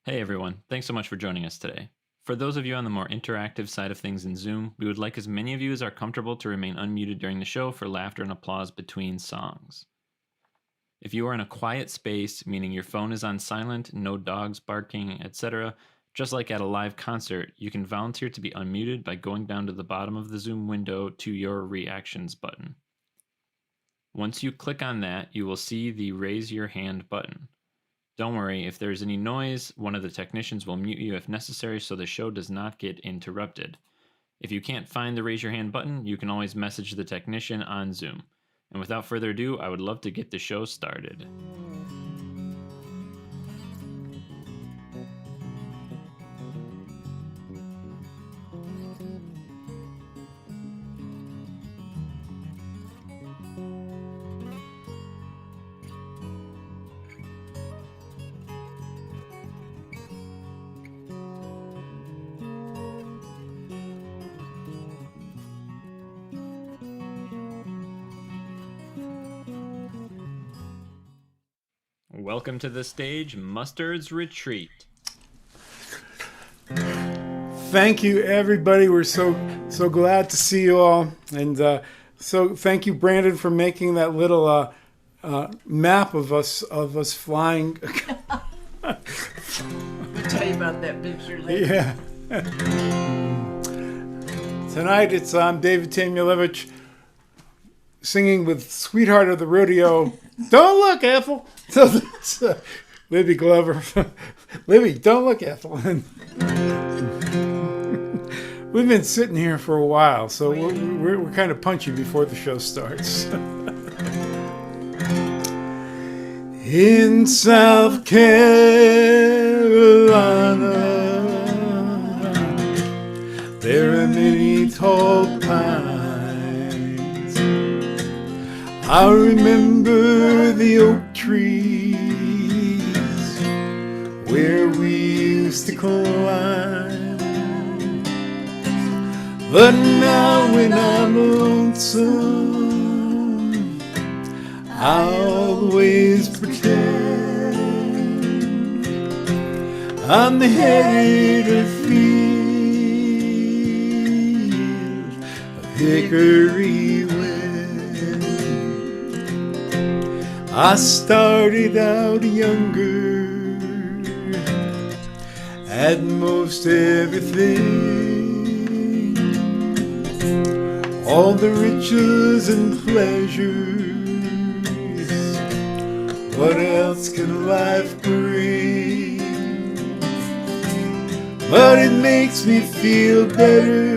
Hey everyone, thanks so much for joining us today. For those of you on the more interactive side of things in Zoom, we would like as many of you as are comfortable to remain unmuted during the show for laughter and applause between songs. If you are in a quiet space, meaning your phone is on silent, no dogs barking, etc., just like at a live concert, you can volunteer to be unmuted by going down to the bottom of the Zoom window to your reactions button. Once you click on that, you will see the raise your hand button. Don't worry, if there's any noise, one of the technicians will mute you if necessary so the show does not get interrupted. If you can't find the raise your hand button, you can always message the technician on Zoom. And without further ado, I would love to get the show started. Welcome to the stage, Mustard's Retreat. Thank you, everybody. We're so glad to see you all, and so thank you, Brandon, for making that little map of us flying. We'll tell you about that picture later. Yeah. Tonight I'm David Tamulevich singing with Sweetheart of the Rodeo. Don't look, Ethel. Libby Glover. Libby, don't look, Ethel. We've been sitting here for a while, so we're kind of punchy before the show starts. In South Carolina, there are many tall pines. I remember the oak trees where we used to climb. But now when I'm lonesome, I always pretend I'm headed to field of hickory wind. I started out younger, had most everything, all the riches and pleasures. What else can life bring? But it makes me feel better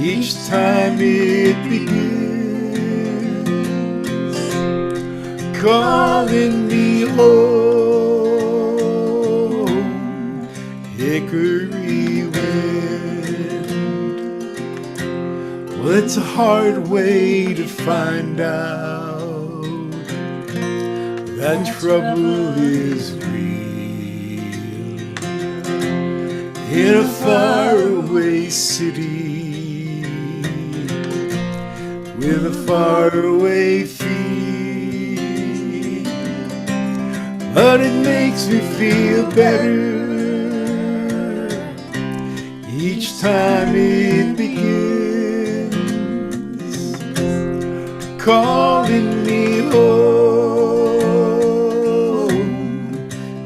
each time it begins, calling me home, hickory wind. Well, it's a hard way to find out that trouble is real in a faraway city with a faraway feel. But it makes me feel better each time it begins, calling me home,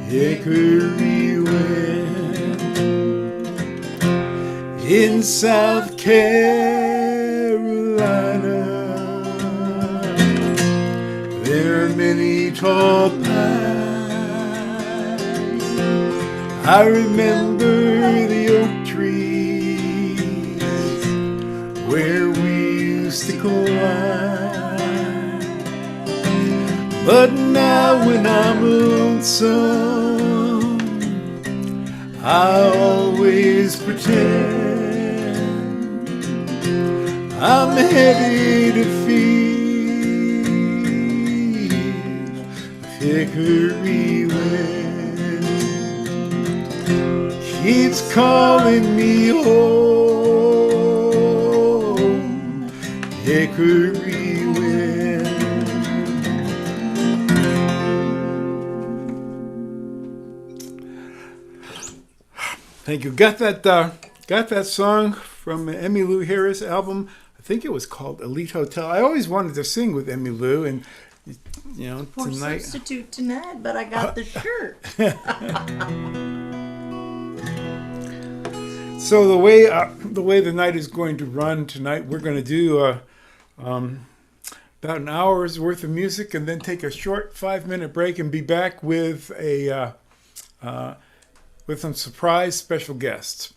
hickory wind. In South Carolina, there are many tall pines. I remember the oak trees where we used to climb. But now when I'm lonesome, I always pretend I'm headed to feel hickory wind keeps calling me home, hickory wind. Thank you. Got that song from Emmylou Harris' album. I think it was called Elite Hotel. I always wanted to sing with Emmylou, and For tonight. substitute tonight, but I got the shirt. So the way the night is going to run tonight, we're going to do about an hour's worth of music, and then take a short 5-minute break, and be back with with some surprise special guests.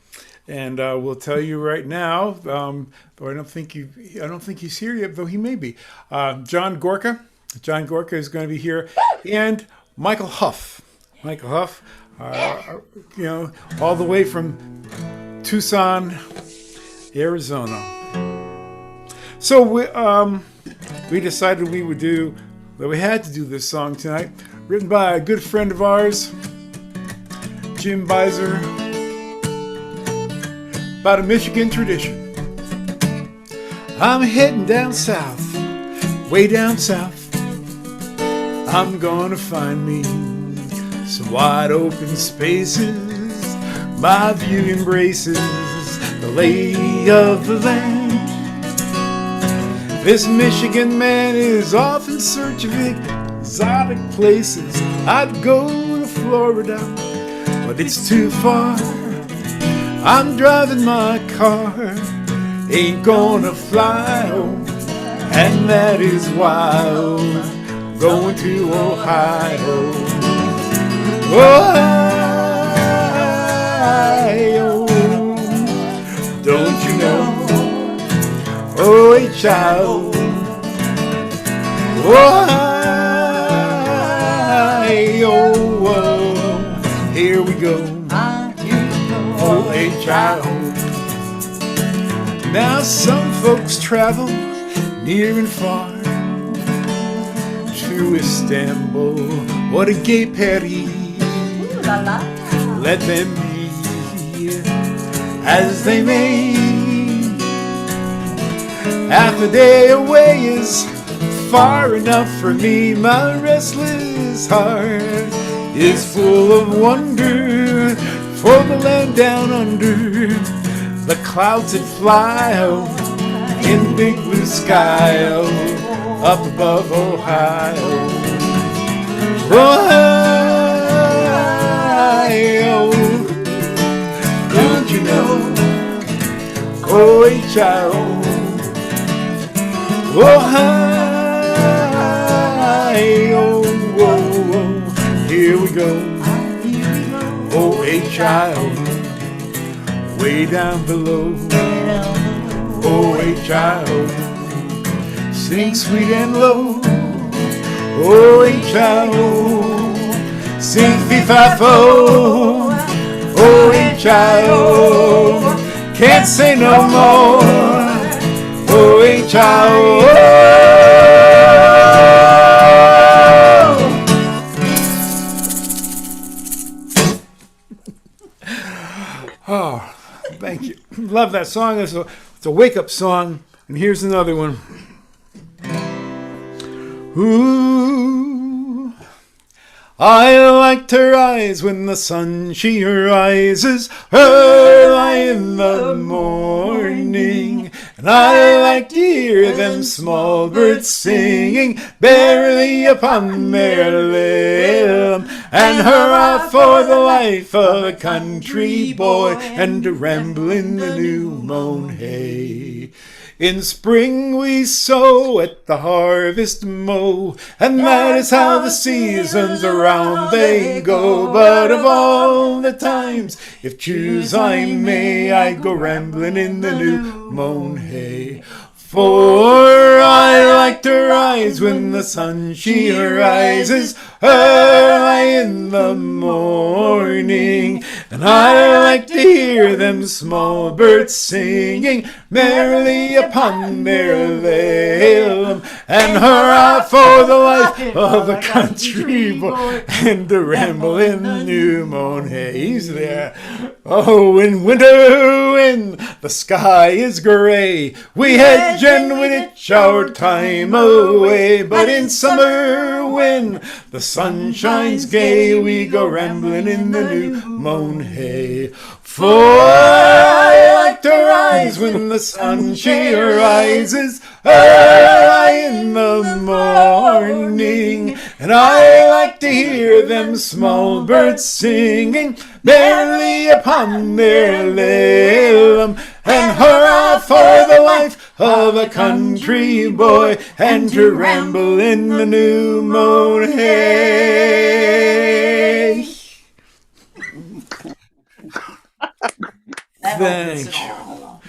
And we'll tell you right now. Though I don't think he's here yet, though he may be. John Gorka. John Gorka is going to be here, and Michael Huff. Michael Huff, all the way from Tucson, Arizona. So we decided we had to do this song tonight, written by a good friend of ours, Jim Beiser, about a Michigan tradition. I'm heading down south, way down south. I'm gonna find me some wide open spaces. My view embraces the lay of the land. This Michigan man is off in search of exotic places. I'd go to Florida, but it's too far. I'm driving my car, ain't gonna fly home, and that is why I'm going to Ohio. Ohio, don't you know? Oh, a child. Ohio, here we go. Oh, a child. Now some folks travel near and far to Istanbul or to Gay Paris. Let them be as they may. Half a day away is far enough for me. My restless heart is full of wonder for the land down under. The clouds that fly in big blue sky up above Ohio. Ohio, don't you know? Ohio, Ohio, here we go. Ohio, way down below. Ohio, sing sweet and low. Ohio, sing fee-fi-fo. Ohio, can't say no more. Ohio. Oh, thank you. Love that song. It's a wake-up song. And here's another one. Ooh, I like to rise when the sun she rises early in the morning. And I like to hear them small birds singing merrily upon their limb. And hurrah for the life of a country boy, and to ramble in the new mown hay. In spring we sow, at the harvest mow, and that is how the seasons around they go. But of all the times, if choose I may, I go rambling in the new mown hay. For I like to rise when the sun she rises early in the morning. And I like to hear them small birds singing merrily upon their limb. And hurrah for the life of a country boy, and to ramble in the new mown hay. He's there. Oh, in winter when the sky is gray, we hedge and we ditch our time away. But in summer when the sun shines gay, we go rambling in the new mown hay. For I like to rise when the sun she rises early in the morning. And I like to hear them small birds singing merrily upon their limb. And hurrah for the life of a country boy, and to ramble in the new mown hay. Thank you.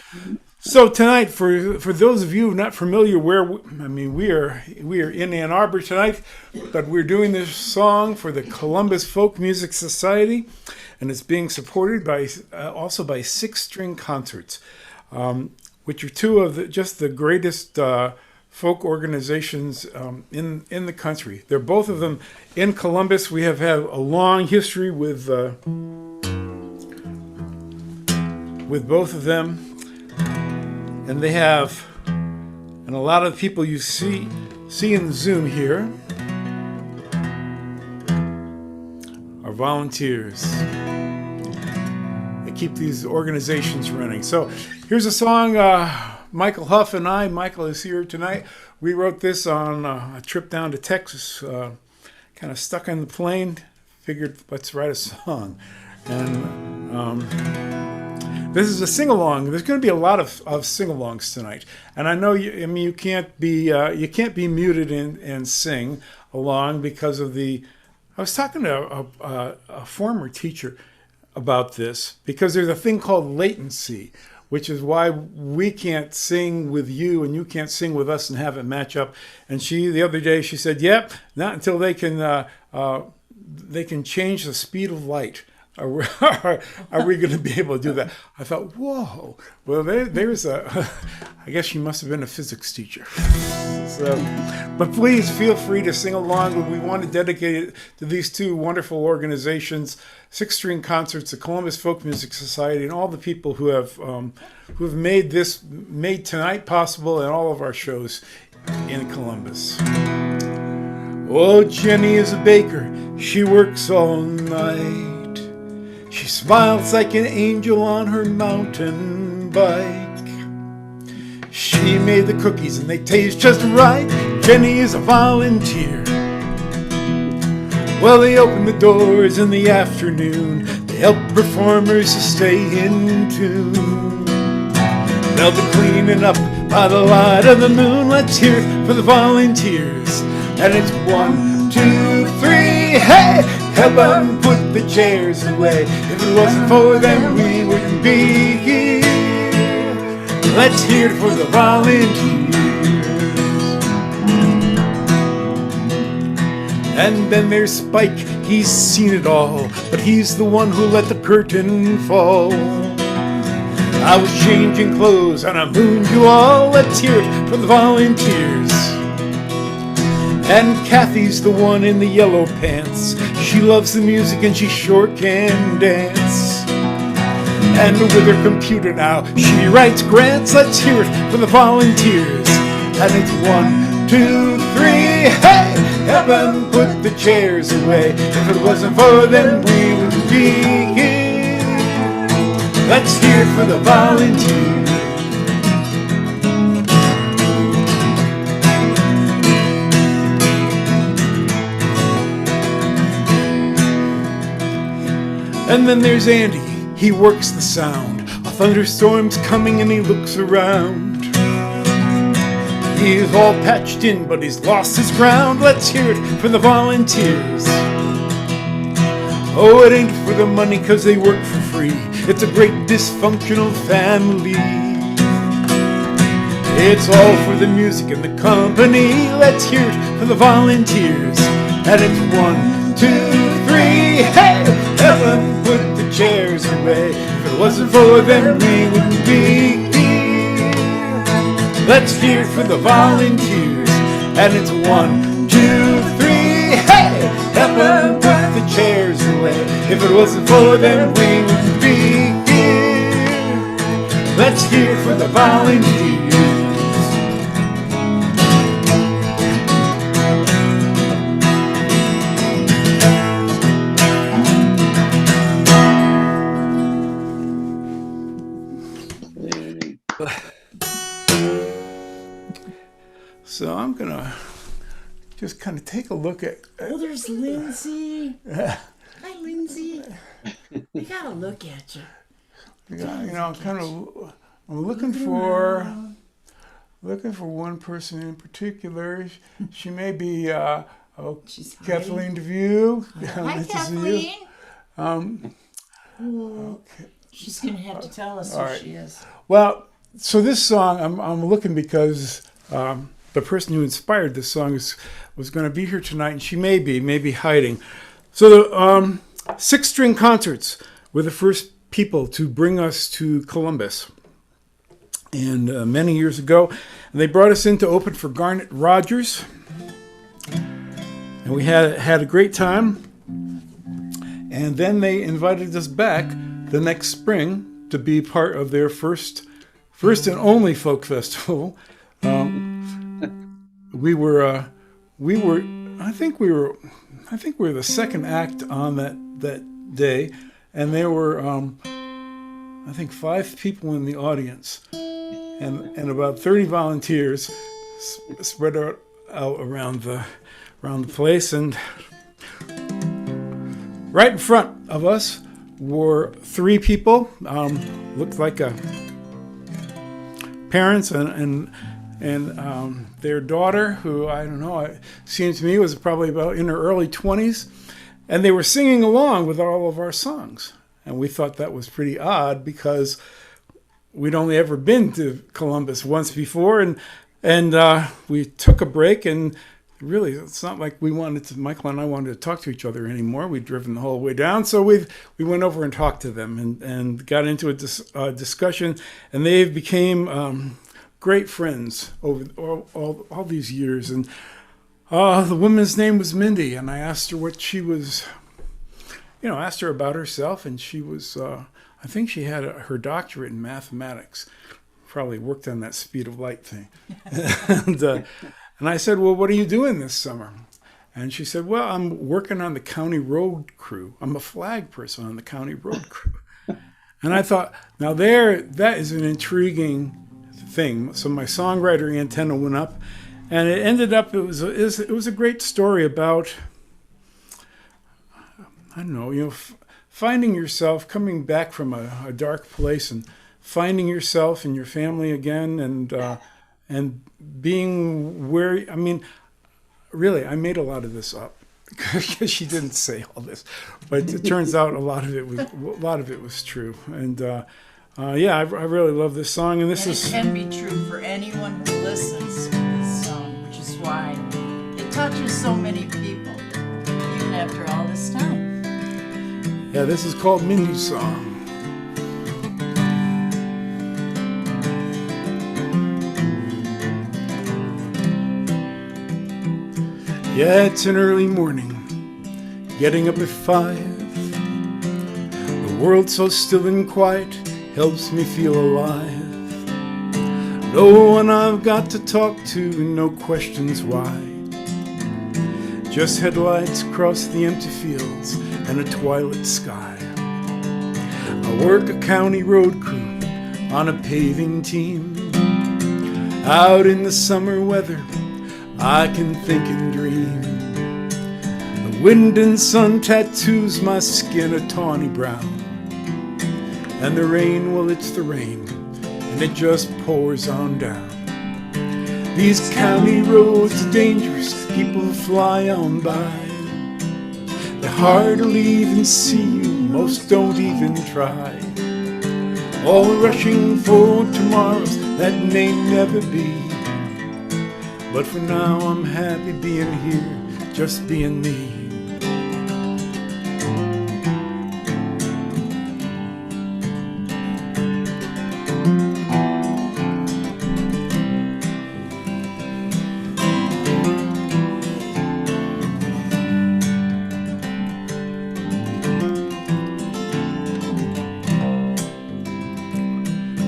So tonight, for those of you not familiar, we are in Ann Arbor tonight, but we're doing this song for the Columbus Folk Music Society, and it's being supported by also by Six String Concerts, which are two of the greatest folk organizations in the country. They're both of them in Columbus. We have had a long history with both of them, and they have, and a lot of the people you see in Zoom here are volunteers. They keep these organizations running. So here's a song Michael Huff and Michael is here tonight. We wrote this on a trip down to Texas, kind of stuck on the plane, figured let's write a song. And this is a sing-along. There's going to be a lot of sing-alongs tonight, and I know you can't be muted and sing along because of the. I was talking to a former teacher about this, because there's a thing called latency, which is why we can't sing with you and you can't sing with us and have it match up. And the other day she said, "Yep, not until they can change the speed of light. Are we going to be able to do that?" I thought, whoa. Well, there's I guess she must have been a physics teacher. So, but please feel free to sing along. We want to dedicate it to these two wonderful organizations, Six String Concerts, the Columbus Folk Music Society, and all the people who have made tonight possible, and all of our shows in Columbus. Oh, Jenny is a baker. She works all night. She smiles like an angel on her mountain bike. She made the cookies and they taste just right. Jenny is a volunteer. Well, they open the doors in the afternoon. They help performers to stay in tune. They'll be cleaning up by the light of the moon. Let's hear it for the volunteers. And it's 1, 2, 3, hey! Help them put the chairs away. If it wasn't for them, we wouldn't be here. Let's hear it for the volunteers. And then there's Spike, he's seen it all, but he's the one who let the curtain fall. I was changing clothes and I mooned you all. Let's hear it for the volunteers. And Kathy's the one in the yellow pants. She loves the music and she sure can dance. And with her computer now, she writes grants. Let's hear it for the volunteers. And it's 1, 2, 3, hey! Help them put the chairs away. If it wasn't for them, we wouldn't be here. Let's hear it for the volunteers. And then there's Andy, he works the sound. A thunderstorm's coming and he looks around. He's all patched in, but he's lost his ground. Let's hear it for the volunteers. Oh, it ain't for the money, 'cause they work for free. It's a great dysfunctional family. It's all for the music and the company. Let's hear it for the volunteers. And it's 1, 2, 3, hey! Help them put the chairs away. If it wasn't for them, we wouldn't be here. Let's hear it for the volunteers. And it's 1, 2, 3, hey! Help them put the chairs away. If it wasn't for them, we wouldn't be here. Let's hear it for the volunteers. So I'm gonna just kind of take a look at. Oh, there's Lindsay. Hi, Lindsay. We gotta look at you. I'm looking for one person in particular. She may be Kathleen DeVue. Hi, Nice Kathleen. to see you. Okay. She's gonna have to tell us All who right. she is. Well, so this song, I'm looking because the person who inspired this song was going to be here tonight, and she may be hiding. So the 6-string concerts were the first people to bring us to Columbus, and many years ago, and they brought us in to open for Garnet Rogers, and we had a great time. And then they invited us back the next spring to be part of their first and only folk festival. I think we were the second act on that day, and there were I think 5 people in the audience, and about 30 volunteers spread out around the place, and right in front of us were 3 people, looked like parents and their daughter, who, I don't know, it seems to me was probably about in her early 20s, and they were singing along with all of our songs. And we thought that was pretty odd because we'd only ever been to Columbus once before, and we took a break, and really, it's not like Michael and I wanted to talk to each other anymore. We'd driven the whole way down, so we went over and talked to them and got into a discussion, and they became great friends over all these years. And the woman's name was Mindy, and I asked her what she was, asked her about herself, and she was, I think she had her doctorate in mathematics, probably worked on that speed of light thing. And I said, well, what are you doing this summer? And she said, well, I'm working on the county road crew. I'm a flag person on the county road crew. And I thought, now that is an intriguing thing. So my songwriter antenna went up, and it ended up, it was a great story about, I don't know, finding yourself, coming back from a dark place and finding yourself and your family again, and being where, I mean, really, I made a lot of this up because she didn't say all this, but it turns out a lot of it was true. And yeah, I really love this song, and this is. It can be true for anyone who listens to this song, which is why it touches so many people, even after all this time. Yeah, this is called Mindy's Song. Yeah, it's an early morning, getting up at 5. The world so still and quiet helps me feel alive. No one I've got to talk to, and no questions why. Just headlights across the empty fields and a twilight sky. I work a county road crew on a paving team. Out in the summer weather, I can think and dream. The wind and sun tattoos my skin a tawny brown. And the rain, well, it's the rain, and it just pours on down. These county roads are dangerous, people fly on by. They're hard to leave and see you, most don't even try. All rushing for tomorrows that may never be. But for now I'm happy being here, just being me.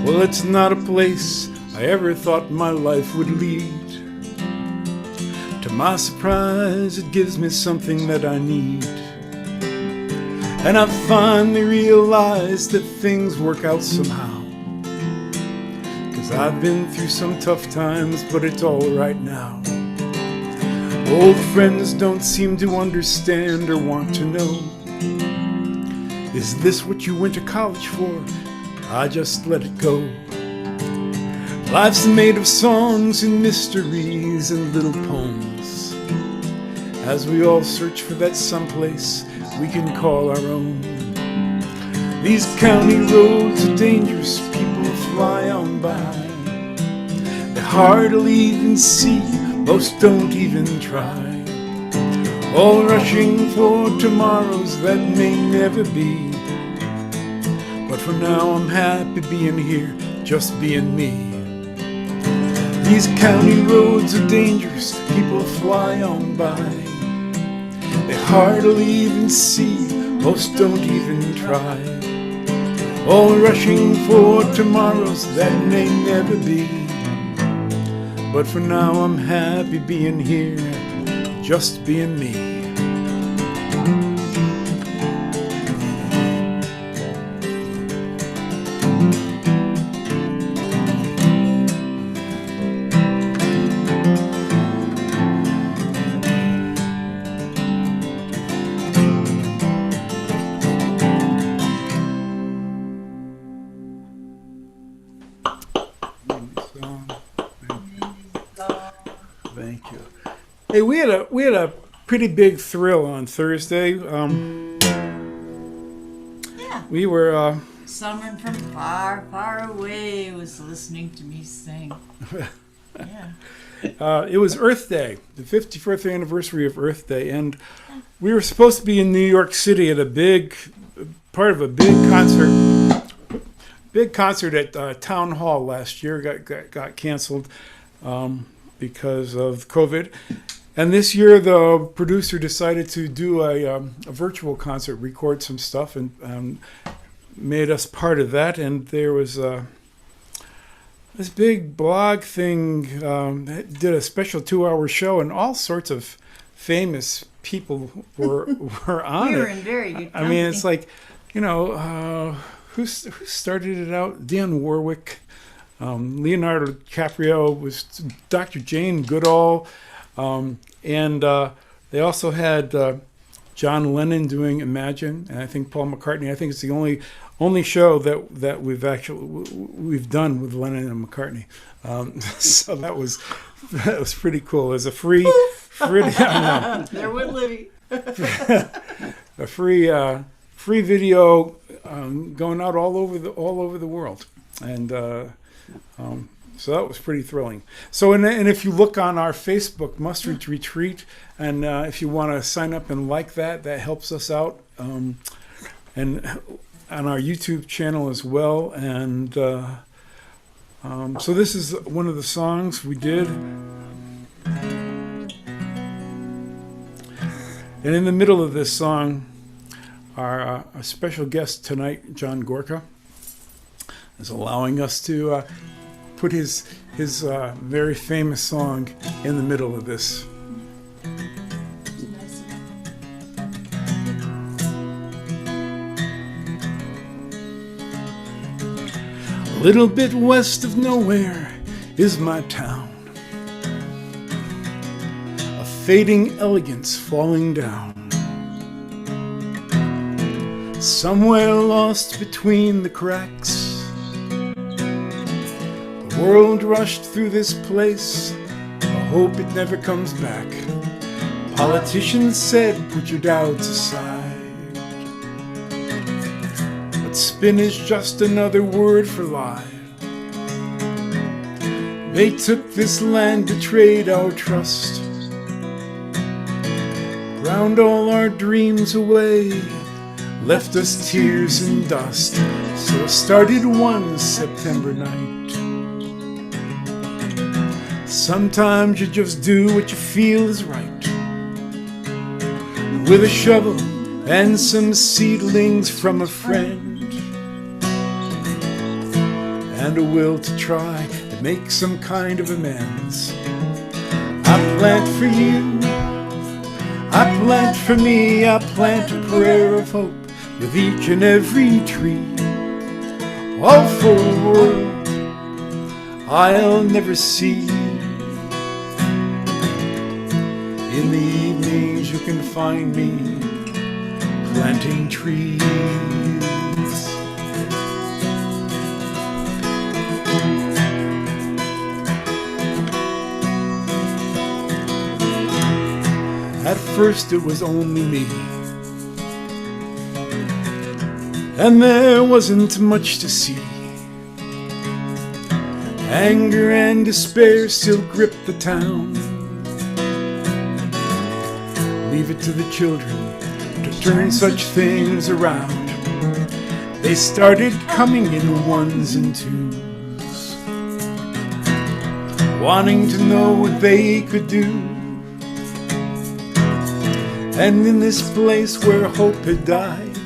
Well, it's not a place I ever thought my life would lead. To my surprise, it gives me something that I need. And I finally realized that things work out somehow. 'Cause I've been through some tough times, but it's all right now. Old friends don't seem to understand or want to know. Is this what you went to college for? I just let it go. Life's made of songs and mysteries and little poems, as we all search for that someplace we can call our own. These county roads are dangerous, people fly on by. They're hard to leave and see, most don't even try. All rushing for tomorrows that may never be. But for now I'm happy being here, just being me. These county roads are dangerous, people fly on by. They're hard to leave and see, most don't even try. All rushing for tomorrows that may never be. But for now I'm happy being here, just being me. Thank you. Hey, we had a pretty big thrill on Thursday. Yeah. We were Someone from far, far away was listening to me sing. Yeah. it was Earth Day, the 54th anniversary of Earth Day, and we were supposed to be in New York City at a big part of a big concert at Town Hall last year. Got canceled because of COVID. And this year, the producer decided to do a virtual concert, record some stuff, and made us part of that. And there was this big blog thing that did a special 2-hour show, and all sorts of famous people were on it. We were in very good company. I mean, it's like, who started it out? Dionne Warwick. Leonardo DiCaprio was Dr. Jane Goodall. And they also had John Lennon doing Imagine, and I think Paul McCartney. I think it's the only show that we've done with Lennon and McCartney. So that was pretty cool. As a free There went Libby. a free video going out all over the world, and so that was pretty thrilling. So and if you look on our Facebook, Mustard Retreat, and if you want to sign up and like that helps us out, and on our YouTube channel as well. And so this is one of the songs we did. And in the middle of this song, our special guest tonight, John Gorka, is allowing us to put his very famous song in the middle of this. A little bit west of nowhere is my town, a fading elegance falling down, somewhere lost between the cracks. The world rushed through this place, I hope it never comes back. Politicians said, put your doubts aside, but spin is just another word for lie. They took this land, betrayed our trust, ground all our dreams away, left us tears and dust. So it started one September night. Sometimes you just do what you feel is right, with a shovel and some seedlings from a friend, and a will to try to make some kind of amends. I plant for you, I plant for me, I plant a prayer of hope with each and every tree, all for a world I'll never see. In the evenings you can find me planting trees. At first it was only me, and there wasn't much to see. Anger and despair still gripped the town. Leave it to the children to turn such things around. They started coming in ones and twos, wanting to know what they could do. And in this place where hope had died,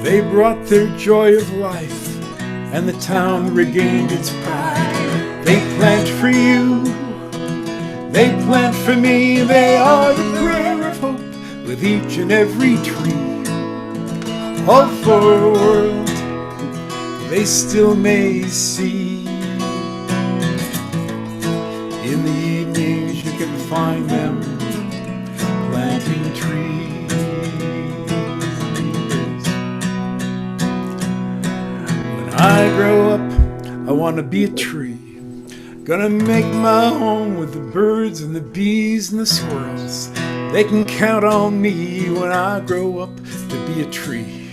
they brought their joy of life, and the town regained its pride. They plant for you, they plant for me, they are the prayer of hope with each and every tree, all for a world they still may see. In the evenings you can find them planting trees. When I grow up, I want to be a tree, gonna make my home with the birds and the bees and the squirrels. They can count on me when I grow up to be a tree.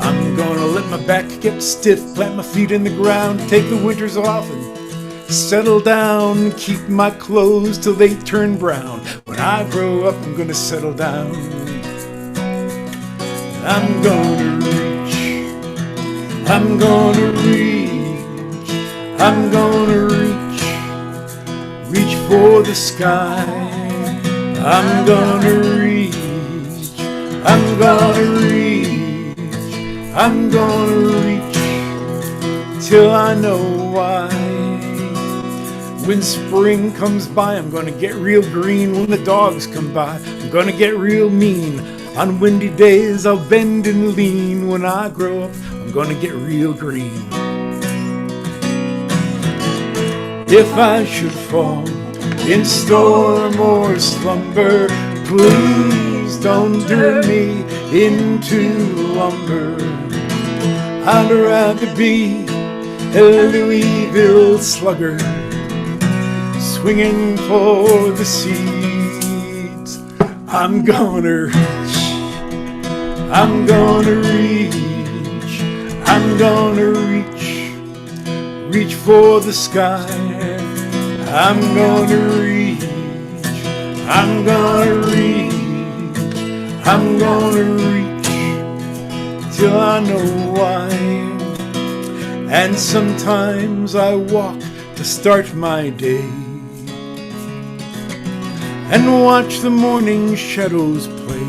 I'm gonna let my back get stiff, plant my feet in the ground, take the winters off and settle down and keep my clothes till they turn brown. When I grow up, I'm gonna settle down. I'm gonna reach, I'm gonna reach, I'm gonna reach for the sky. I'm gonna reach, I'm gonna reach, I'm gonna reach till I know why. When spring comes by, I'm gonna get real green. When the dogs come by, I'm gonna get real mean. On windy days, I'll bend and lean. When I grow up, I'm I'm gonna get real green. If I should fall in storm or slumber, please don't turn me into lumber. I'd rather be a Louisville slugger, swinging for the seeds. I'm gonna reach, I'm gonna reach, I'm gonna reach for the sky. I'm gonna reach, I'm gonna reach, I'm gonna reach till I know why. And sometimes I walk to start my day and watch the morning shadows play.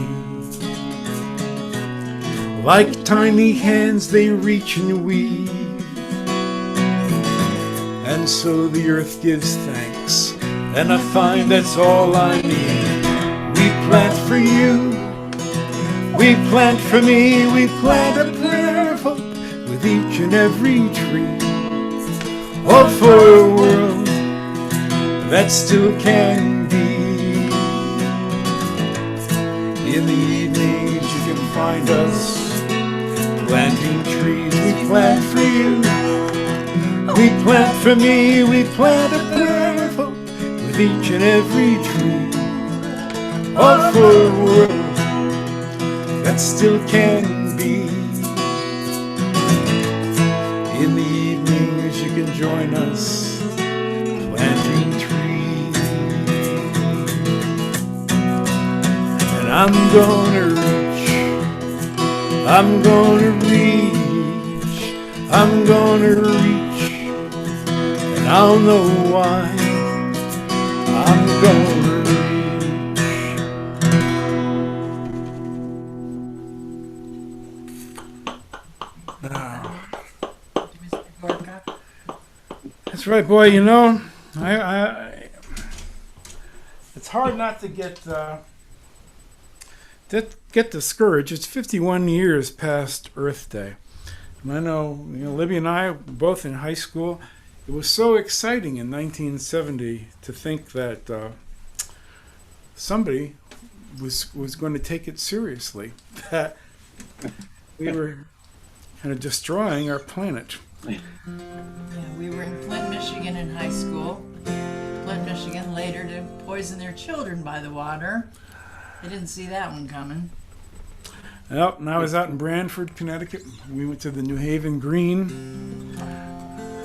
Like tiny hands they reach and weave, and so the earth gives thanks, and I find that's all I need. We plant for you, we plant for me, we plant a prayer of hope with each and every tree. All for a world that still can be. In the evenings you can find us planting trees. We plant for you, we plant for me, we plant a prayer of hope with each and every tree. All for a world that still can be. In the evenings you can join us planting trees. And I'm gonna reach, I'm gonna reach, I'm gonna reach, and I'll know why. I'm gonna reach. Now, that's right, boy. You know, it's hard not to get discouraged. It's 51 years past Earth Day. And I know, Libby and I, both in high school, it was so exciting in 1970 to think that somebody was going to take it seriously, that we were kind of destroying our planet. Yeah, we were in Flint, Michigan in high school. Flint, Michigan later to poison their children by the water. They didn't see that one coming. Well, and I was out in Branford, Connecticut. We went to the New Haven Green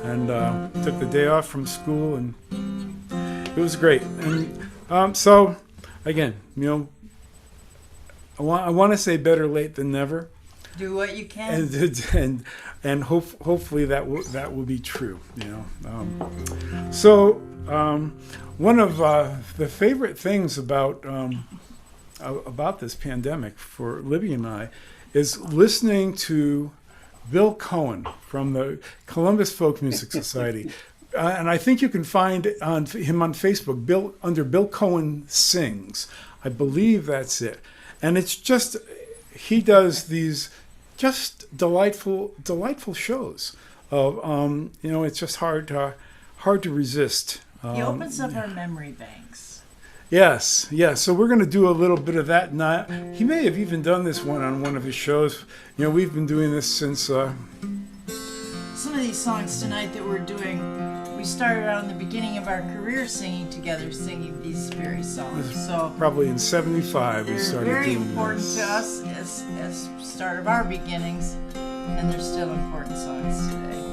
and took the day off from school, and it was great. And so, again, I want to say better late than never. Do what you can. And hopefully that will be true. So one of the favorite things about this pandemic for Libby and I is listening to Bill Cohen from the Columbus Folk Music Society. And I think you can find him on Facebook, under Bill Cohen Sings. I believe that's it. And it's just, he does these just delightful shows. It's just hard to resist. He opens up our memory banks. Yes. So we're going to do a little bit of that. Now, he may have even done this one on one of his shows. We've been doing this since. Some of these songs tonight that we're doing, we started out in the beginning of our career singing together, singing these very songs. So probably in '75 we started very doing important this. to us as start of our beginnings, and they're still important songs today.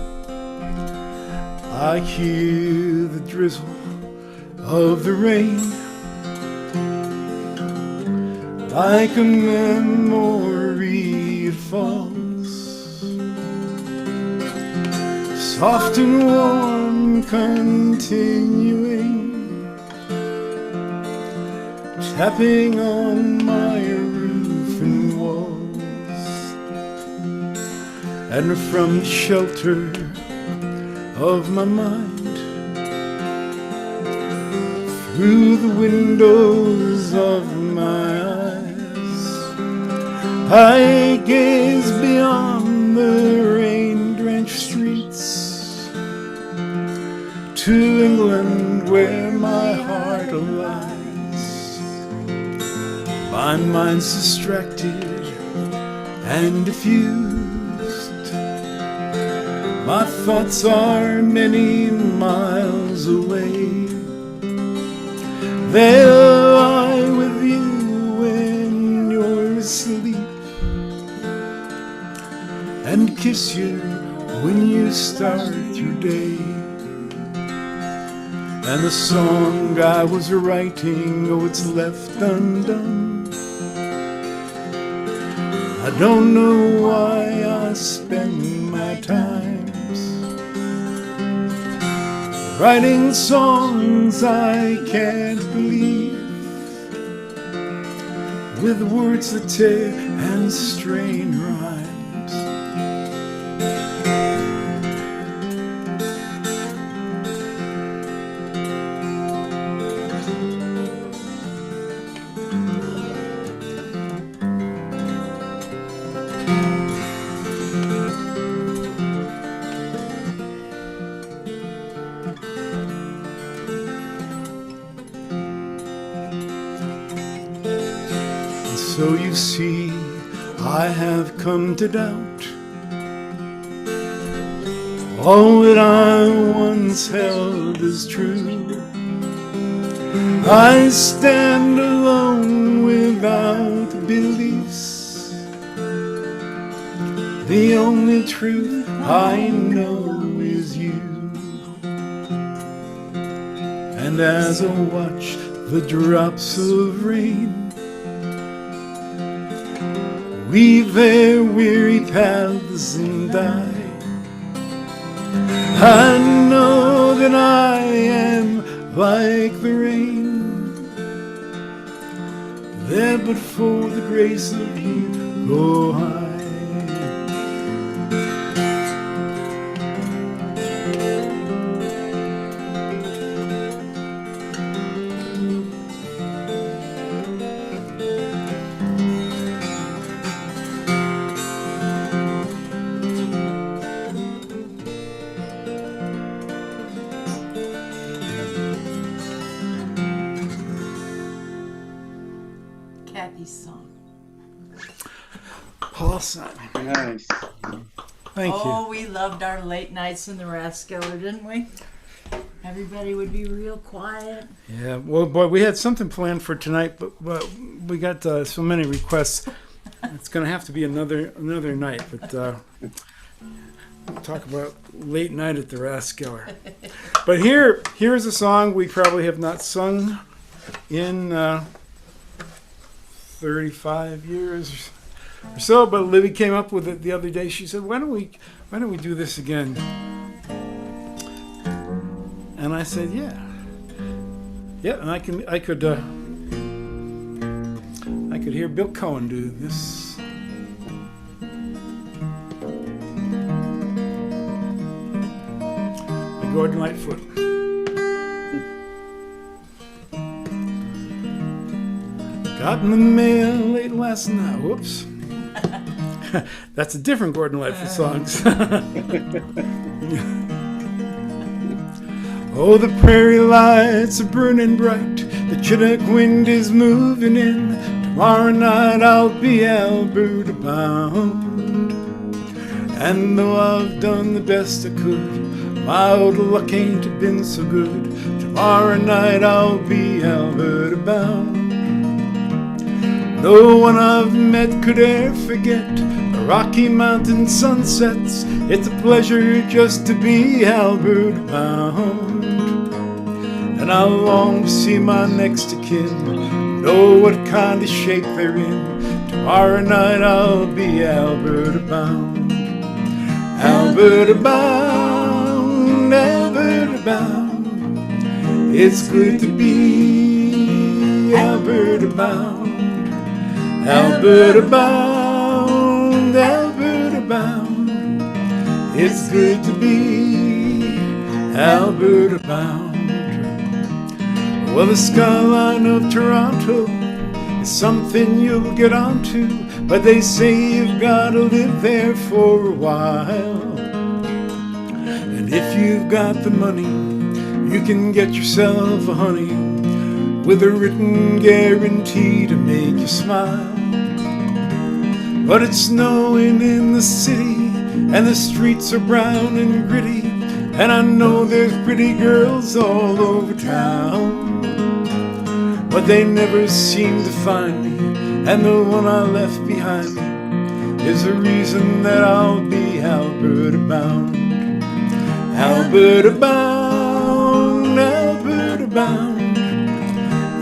I hear the drizzle of the rain, like a memory it falls, soft and warm, continuing, tapping on my roof and walls, and from the shelter of my mind, through the windows of my eyes, I gaze beyond the to England where my heart lies. My mind's distracted and diffused. My thoughts are many miles away. There lie with you when you're asleep, and kiss you when you start your day. And the song I was writing, oh, it's left undone. I don't know why I spend my times writing songs I can't believe, with words that tear and strain rhymes. So you see, I have come to doubt all that I once held as true. I stand alone without beliefs. The only truth I know is you. And as I watch the drops of rain weave their weary paths and die, I know that I am like the rain, there but for the grace of you go high. Kathy's song. Paul Simon. Nice. Thank Oh, you. we loved our late nights in the Rathskeller, didn't we? Everybody would be real quiet. Yeah, well, boy, we had something planned for tonight, but we got so many requests. It's going to have to be another night. But we'll talk about late night at the Rathskeller. But here's a song we probably have not sung in 35 years or so. But Libby came up with it the other day. She said, "Why don't we do this again?" And I said, "Yeah, and I could hear Bill Cohen do this." By Gordon Lightfoot. Got in the mail late last night. Whoops. That's a different Gordon Lightfoot song. Oh, the prairie lights are burning bright. The Chinook wind is moving in. Tomorrow night I'll be Alberta bound. And though I've done the best I could, my old luck ain't been so good. Tomorrow night I'll be Alberta bound. No one I've met could ever forget the Rocky Mountain sunsets. It's a pleasure just to be Alberta bound. And I long to see my next of kin, know what kind of shape they're in. Tomorrow night I'll be Alberta bound. Alberta bound, Alberta bound. It's good to be Alberta bound. Alberta bound, Alberta bound. It's good to be Alberta bound. Well, the skyline of Toronto is something you'll get onto, but they say you've got to live there for a while. And if you've got the money, You can get yourself a honey with a written guarantee to make you smile. But it's snowing in the city, and the streets are brown and gritty, and I know there's pretty girls all over town, but they never seem to find me, and the one I left behind me is the reason that I'll be Alberta bound. Alberta bound, Alberta bound.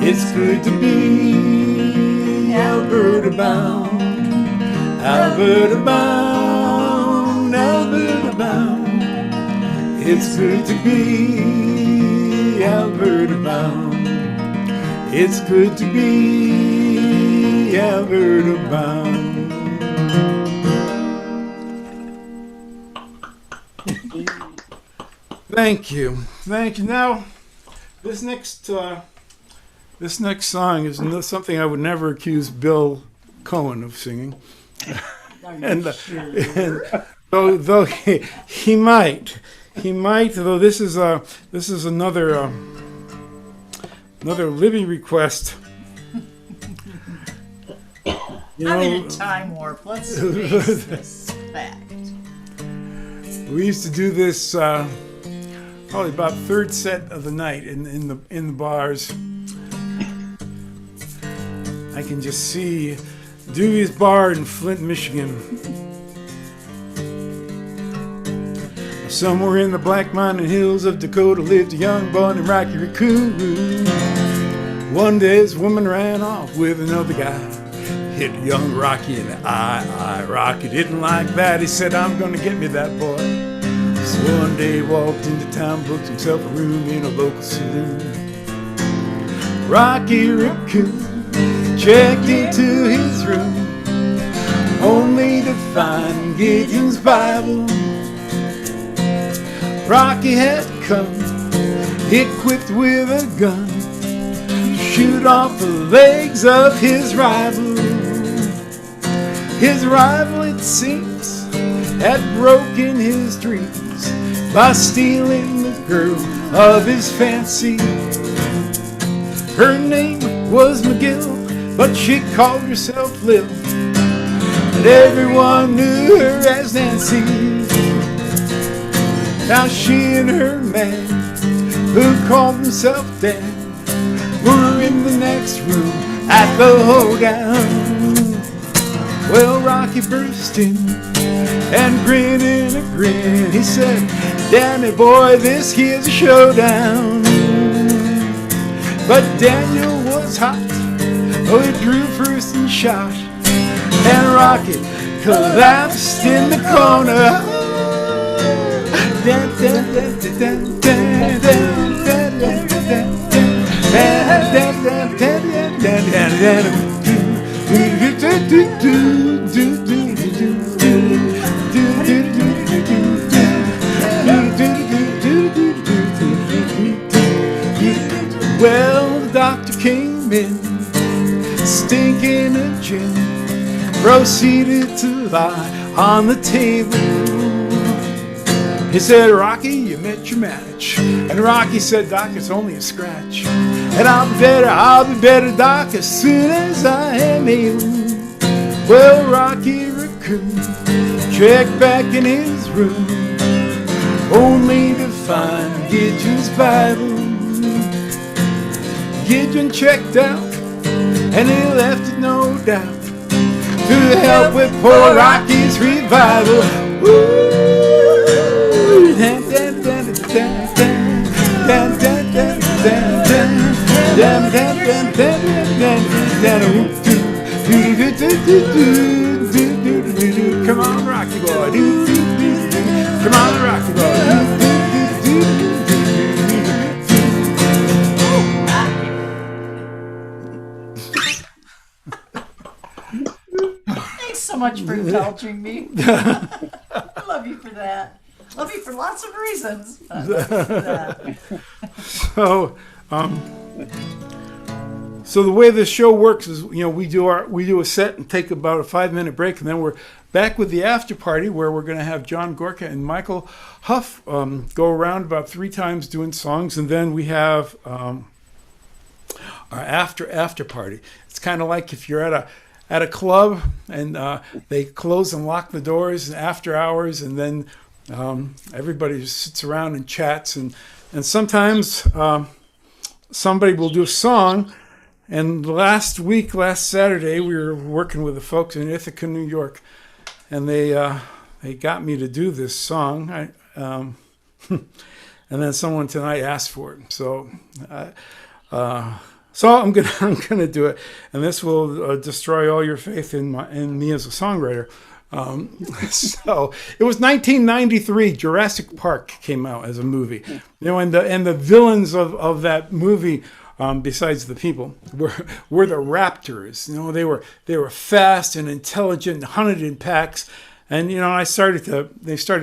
It's good to be Alberta bound. Alberta bound, Alberta bound. It's good to be Alberta bound. It's good to be Alberta bound. Thank you. Thank you. Now, this next song is something I would never accuse Bill Cohen of singing. And though he might, though this is another Libby request. I'm in a time warp. Let's face this fact. We used to do this probably about third set of the night in the bars. I can just see Dewey's Bar in Flint, Michigan. Somewhere in the Black Mountain Hills of Dakota lived a young boy named Rocky Raccoon. One day his woman ran off with another guy. Hit young Rocky in the eye. Rocky didn't like that. He said, I'm gonna get me that boy. So one day he walked into town, booked himself a room in a local saloon. Rocky Raccoon checked into his room, only to find Gideon's Bible. Rocky had come equipped with a gun to shoot off the legs of his rival. His rival, it seems, had broken his dreams by stealing the girl of his fancy. Her name was McGill, but she called herself Lil, and everyone knew her as Nancy. Now she and her man, who called himself Dan, were in the next room at the hoedown. Well, Rocky burst in and grinning a grin. He said, Danny boy, this here's a showdown. But Daniel was hot, oh, he drew first and shot, and Rocky collapsed in the corner. Well, the doctor came in, stinking of gin, proceeded to lie on the table. He said, Rocky, you met your match. And Rocky said, Doc, it's only a scratch. And I'll be better, Doc, as soon as I am able. Well, Rocky Raccoon checked back in his room, only to find Gideon's Bible. Gideon checked out, and he left it no doubt to help with poor Rocky's revival. Woo! Come on, Rocky boy. Come on, Rocky boy. Thanks so much for indulging me. I love you for that. Love you for lots of reasons. So the way this show works is, we do a set and take about a 5-minute break, and then we're back with the after party where we're going to have John Gorka and Michael Huff go around about 3 times doing songs, and then we have our after party. It's kind of like if you're at a club and they close and lock the doors after hours, and then everybody just sits around and chats, and sometimes somebody will do a song. And last Saturday, we were working with the folks in Ithaca, New York, and they got me to do this song. And then someone tonight asked for it, so I'm gonna do it, and this will destroy all your faith in me as a songwriter. So it was 1993. Jurassic Park came out as a movie, and the villains of that movie, besides the people, were the raptors. They were fast and intelligent, hunted in packs, and they started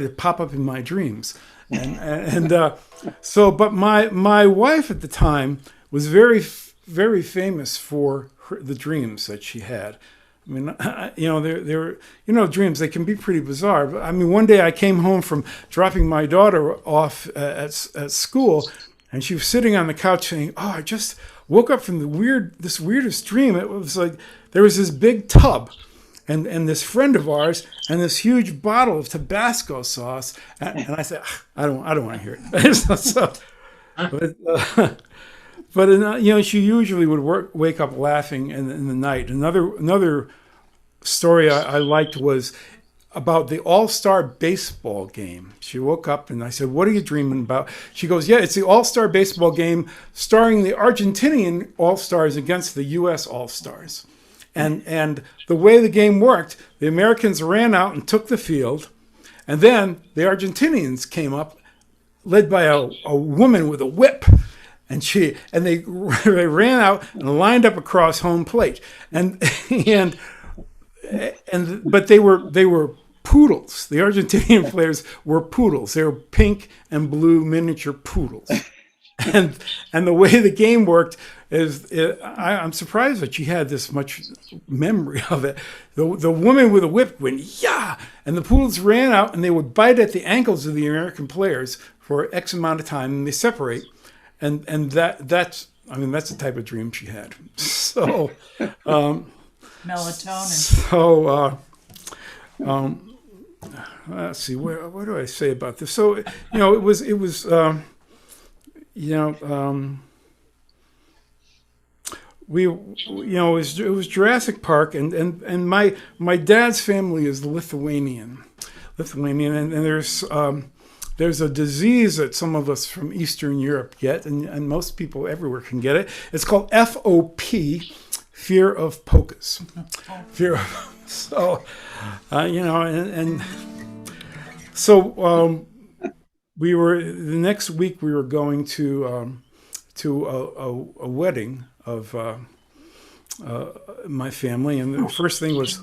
to pop up in my dreams, but my wife at the time was very, very famous for the dreams that she had. I mean, dreams, they can be pretty bizarre. But I mean, one day I came home from dropping my daughter off at school, and she was sitting on the couch saying, "Oh, I just woke up from this weirdest dream. It was like there was this big tub, and this friend of ours, and this huge bottle of Tabasco sauce." And I said, "I don't want to hear it." But she usually would wake up laughing in the night. Another story I liked was about the All-Star baseball game. She woke up and I said, "What are you dreaming about?" She goes, "Yeah, it's the All-Star baseball game starring the Argentinian All-Stars against the U.S. All-Stars." And the way the game worked, the Americans ran out and took the field, and then the Argentinians came up, led by a woman with a whip. And they ran out and lined up across home plate, but they were poodles. The Argentinian players were poodles. They were pink and blue miniature poodles, and the way the game worked is I'm surprised that she had this much memory of it. The woman with a whip went "yeah," and the poodles ran out and they would bite at the ankles of the American players for X amount of time, and they separate. And that's the type of dream she had. So melatonin. Let's see, what do I say about this? So it was it was Jurassic Park, and my dad's family is Lithuanian, and there's a disease that some of us from Eastern Europe get, and most people everywhere can get it. It's called FOP, fear of polkas. We were the next week we were going to a wedding of my family, and the first thing was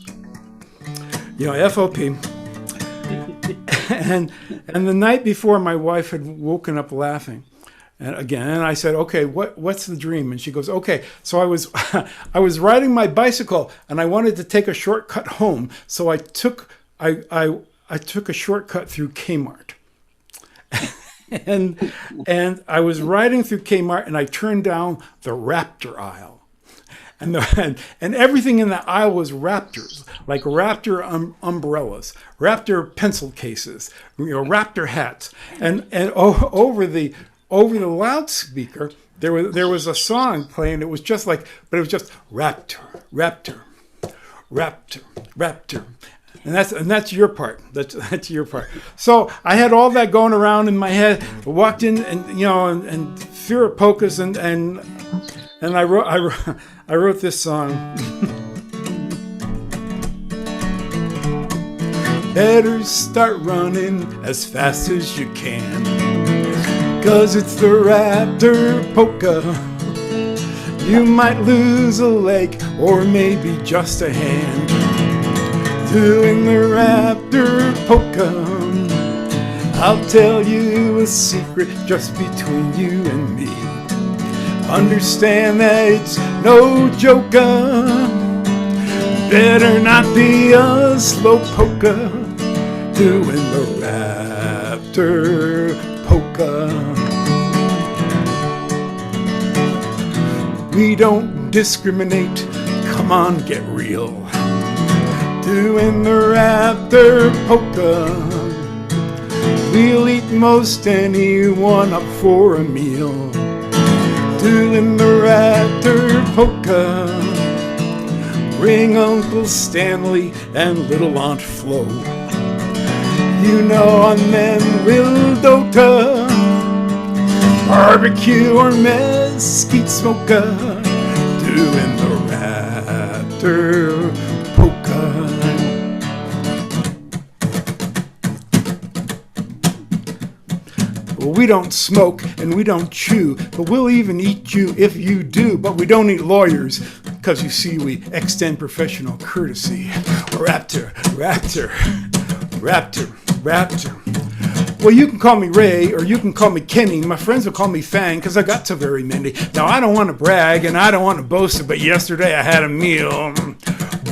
FOP. And the night before, my wife had woken up laughing, and I said, "Okay, what's the dream?" And she goes, "Okay, so I was riding my bicycle and I wanted to take a shortcut home, so I took a shortcut through Kmart, and I was riding through Kmart and I turned down the Raptor aisle." And everything in that aisle was Raptors, like Raptor umbrellas, Raptor pencil cases, Raptor hats, and over the loudspeaker there was a song playing. It was just Raptor, Raptor, Raptor, Raptor. And that's your part. That's your part. So I had all that going around in my head. I walked in and fear of polkas and I wrote this song. Better start running as fast as you can, 'cause it's the Raptor polka. You might lose a leg or maybe just a hand doing the Raptor polka. I'll tell you a secret just between you and me. Understand that it's no joke. Better not be a slow polka doing the raptor polka. We don't discriminate, come on, get real. Doing the raptor polka. We'll eat most anyone up for a meal. Doing the raptor polka. Bring Uncle Stanley and little Aunt Flo. You know, and then we'll dota. Barbecue or mesquite smoker. Doing the raptor polka. Well, we don't smoke and we don't chew, but we'll even eat you if you do. But we don't eat lawyers, because you see we extend professional courtesy. Raptor, raptor, raptor, raptor. Well, you can call me Ray or you can call me Kenny. My friends will call me Fang because I got so very many. Now, I don't want to brag and I don't want to boast it, but yesterday I had a meal.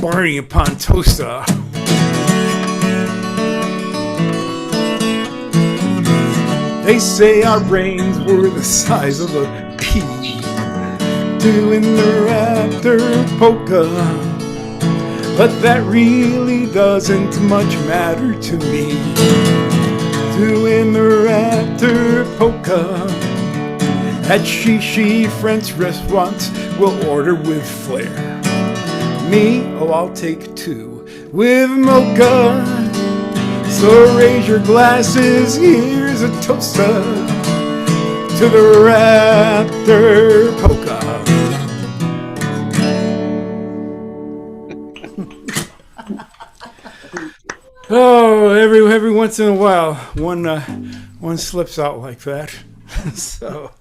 Barney upon toaster. They say our brains were the size of a pea. Doing the raptor polka. But that really doesn't much matter to me. Doing the raptor polka. At Shishi French restaurants, we'll order with flair. Me, oh, I'll take 2 with mocha. So raise your glasses, here's a toaster to the raptor polka. Oh, every once in a while, one slips out like that. So,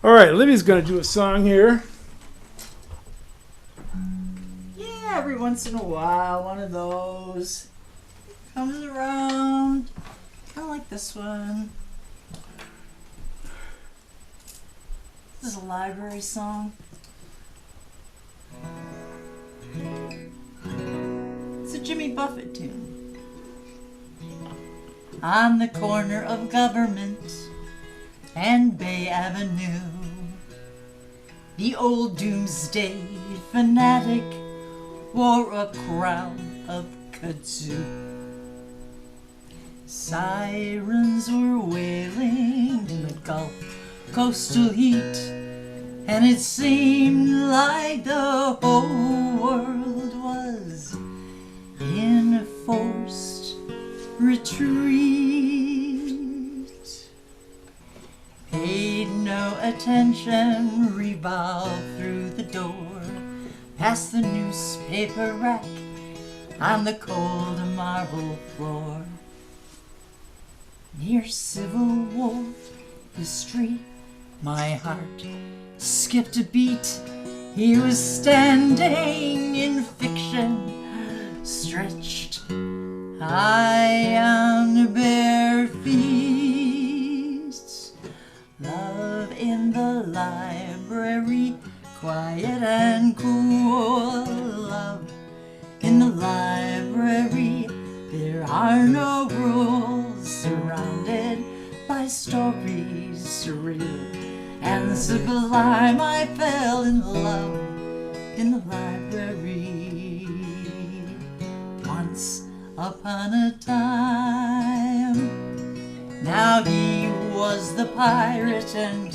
all right, Libby's going to do a song here. Yeah, every once in a while, one of those comes around. I like this one. This is a library song. It's a Jimmy Buffett tune. On the corner of Government and Bay Avenue, the old doomsday fanatic wore a crown of kudzu. Sirens were wailing in the Gulf coastal heat, and it seemed like the whole world was in a forced retreat. Paid no attention, revolved through the door, past the newspaper rack on the cold marble floor. Near Civil War history, my heart skipped a beat. He was standing in fiction, stretched high on bare feet. Love in the library, quiet and cool. Love in the library, there are no rules. Surrounded by stories surreal and sublime, I fell in love in the library. Once upon a time, now he was the pirate and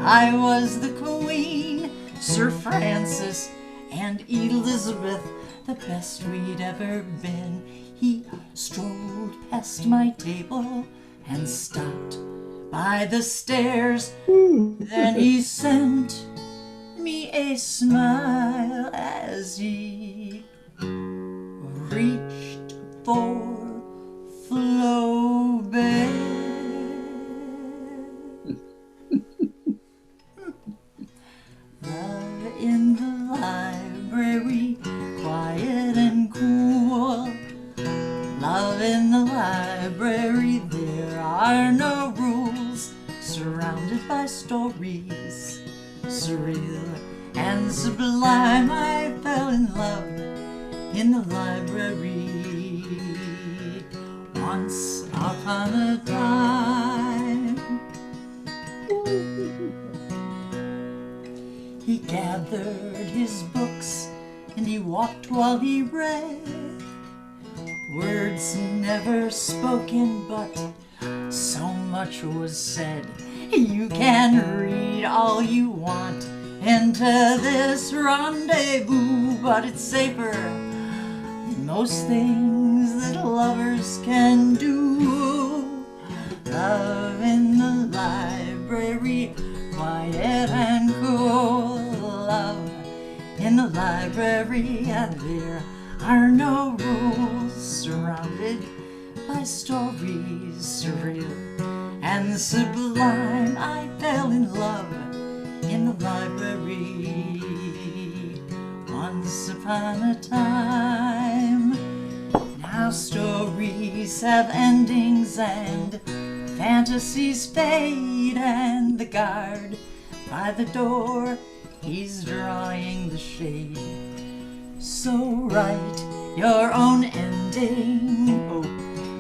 I was the queen. Sir Francis and Elizabeth, the best we'd ever been. He strolled past my table and stopped by the stairs. Then he sent me a smile as he reached for Flaubert. Love in the library, quiet and cool. Love in the library, there are no rules. Surrounded by stories, surreal and sublime, I fell in love in the library. Once upon a time, he gathered his books and he walked while he read. Words never spoken, but so much was said. You can read all you want into this rendezvous, but it's safer than most things that lovers can do. Love in the library, quiet and cool. Love in the library, and there are no rules. Surrounded by stories surreal and sublime, I fell in love in the library once upon a time. Now stories have endings and fantasies fade, and the guard by the door, he's drawing the shade. So write your own ending, hope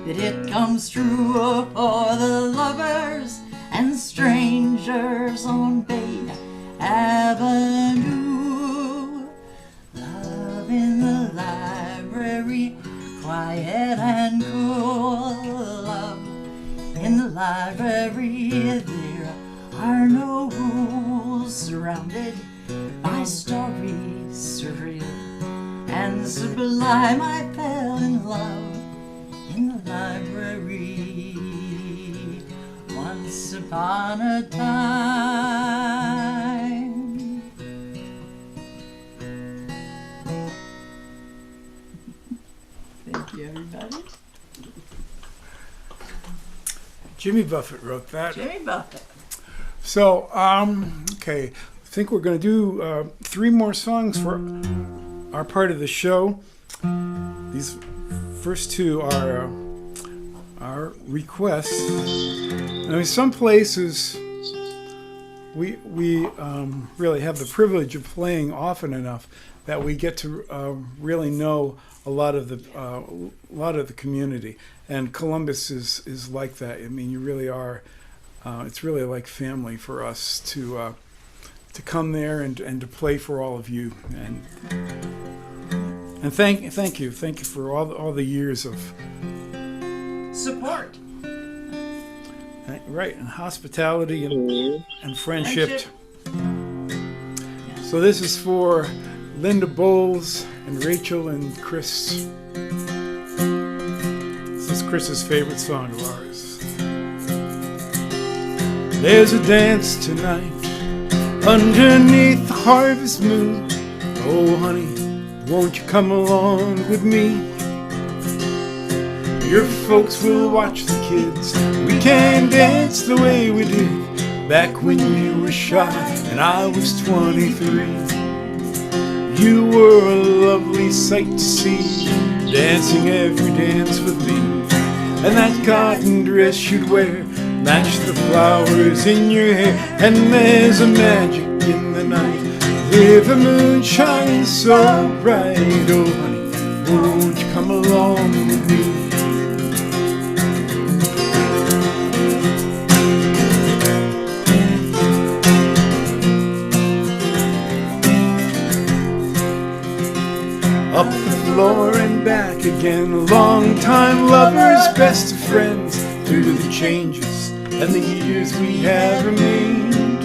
that it comes true for the lovers and strangers on Bay Avenue. Love in the library, quiet and cool. Love in the library, there are no rules. Surrounded by stories surreal and sublime, I fell in love in the library once upon a time. Thank you, everybody. Jimmy Buffett wrote that. Jimmy Buffett. So, okay, I think we're going to do 3 more songs for our part of the show. These first 2 are our requests. I mean, some places we really have the privilege of playing often enough that we get to really know a lot of the community, and Columbus is like that. I mean, you really are. It's really like family for us to come there and to play for all of you, and thank you for all the years of Support. right, and hospitality and friendship. So this is for Linda Bowles and Rachel and Chris. This is Chris's favorite song of ours. There's a dance tonight underneath the harvest moon. Oh honey, won't you come along with me? Your folks will watch the kids. We can dance the way we did back when you were shy and I was 23. You were a lovely sight to see, dancing every dance with me. And that cotton dress you'd wear matched the flowers in your hair. And there's a magic in the night with the moon shining so bright. Oh honey, won't you come along with me? Up the floor and back again, long-time lovers, best of friends, through the changes and the years we have remained.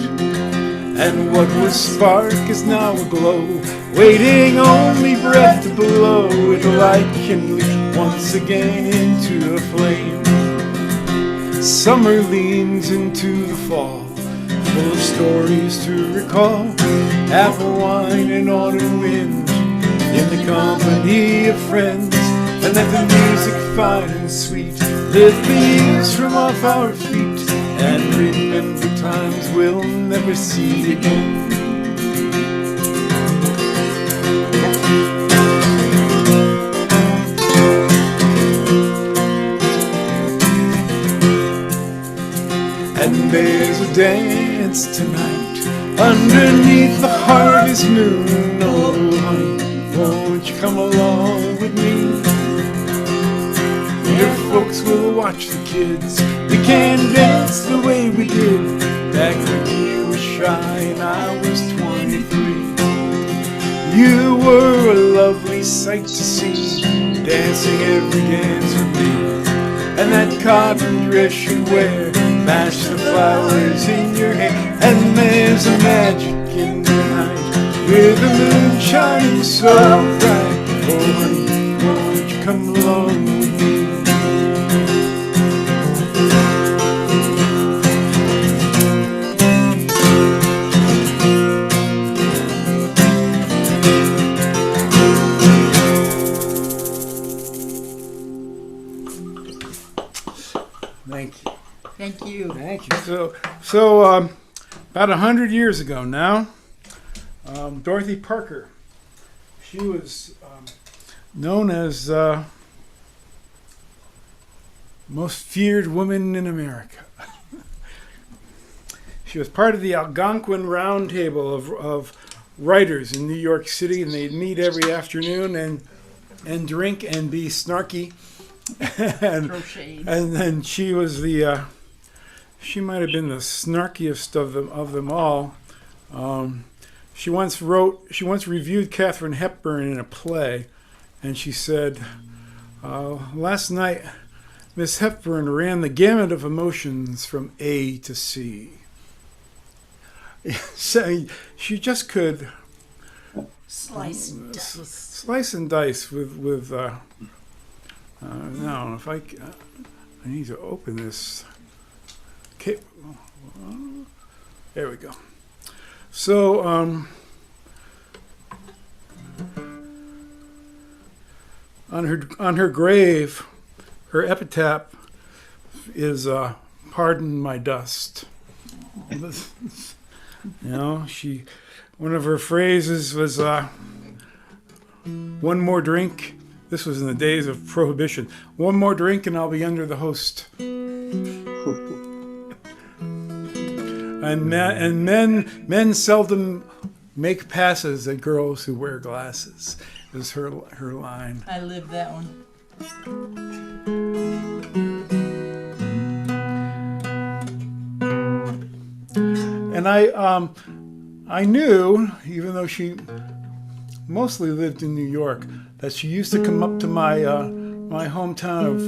And what was spark is now aglow, waiting only breath to blow it like kindling once again into a flame. Summer leans into the fall, full of stories to recall, apple wine and autumn wind in the company of friends, and let the music fine and sweet lift the years from off our feet, and remember times we'll never see again. And there's a dance tonight underneath the harvest moon. Oh honey, won't won't you come along with me? Your folks will watch the kids. We can't dance the way we did back when you were shy and I was 23. You were a lovely sight to see, dancing every dance with me. And that cotton dress you wear matched the flowers in your hair. And there's a magic in the night with the moon shining so bright. Oh honey, won't you come along with me? Thank you. Thank you. Thank you. So about 100 years ago now, Dorothy Parker, she was known as most feared woman in America. She was part of the Algonquin Round Table of writers in New York City, and they'd meet every afternoon and drink and be snarky. and then she was she might have been the snarkiest of them all. She once reviewed Katharine Hepburn in a play, and she said, last night Miss Hepburn ran the gamut of emotions from A to C. So she just could Slice and dice. Slice and dice with now, if I need to open this. Okay, there we go. So, on her grave, her epitaph is "Pardon my dust." One of her phrases was "One more drink." This was in the days of Prohibition. One more drink and I'll be under the host. And men seldom make passes at girls who wear glasses, is her line. I lived that one. And I knew, even though she mostly lived in New York, that she used to come up to my hometown of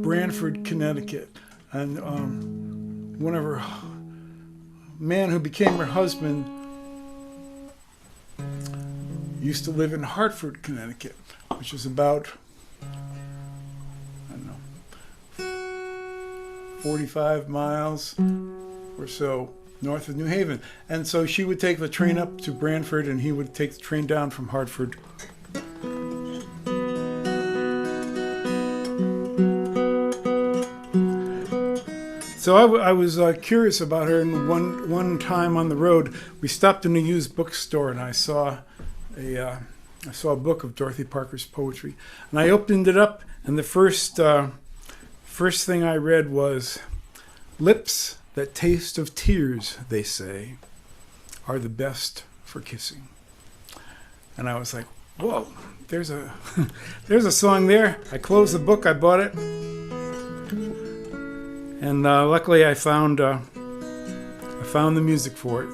Branford, Connecticut, and one of her man who became her husband used to live in Hartford, Connecticut, which is about 45 miles or so north of New Haven. And so she would take the train up to Branford, and he would take the train down from Hartford. So I was curious about her, and one time on the road, we stopped in a used bookstore, and I saw a book of Dorothy Parker's poetry, and I opened it up, and the first thing I read was, "Lips that taste of tears, they say, are the best for kissing." And I was like, "Whoa, there's a song there." I closed the book, I bought it. And luckily, I found the music for it.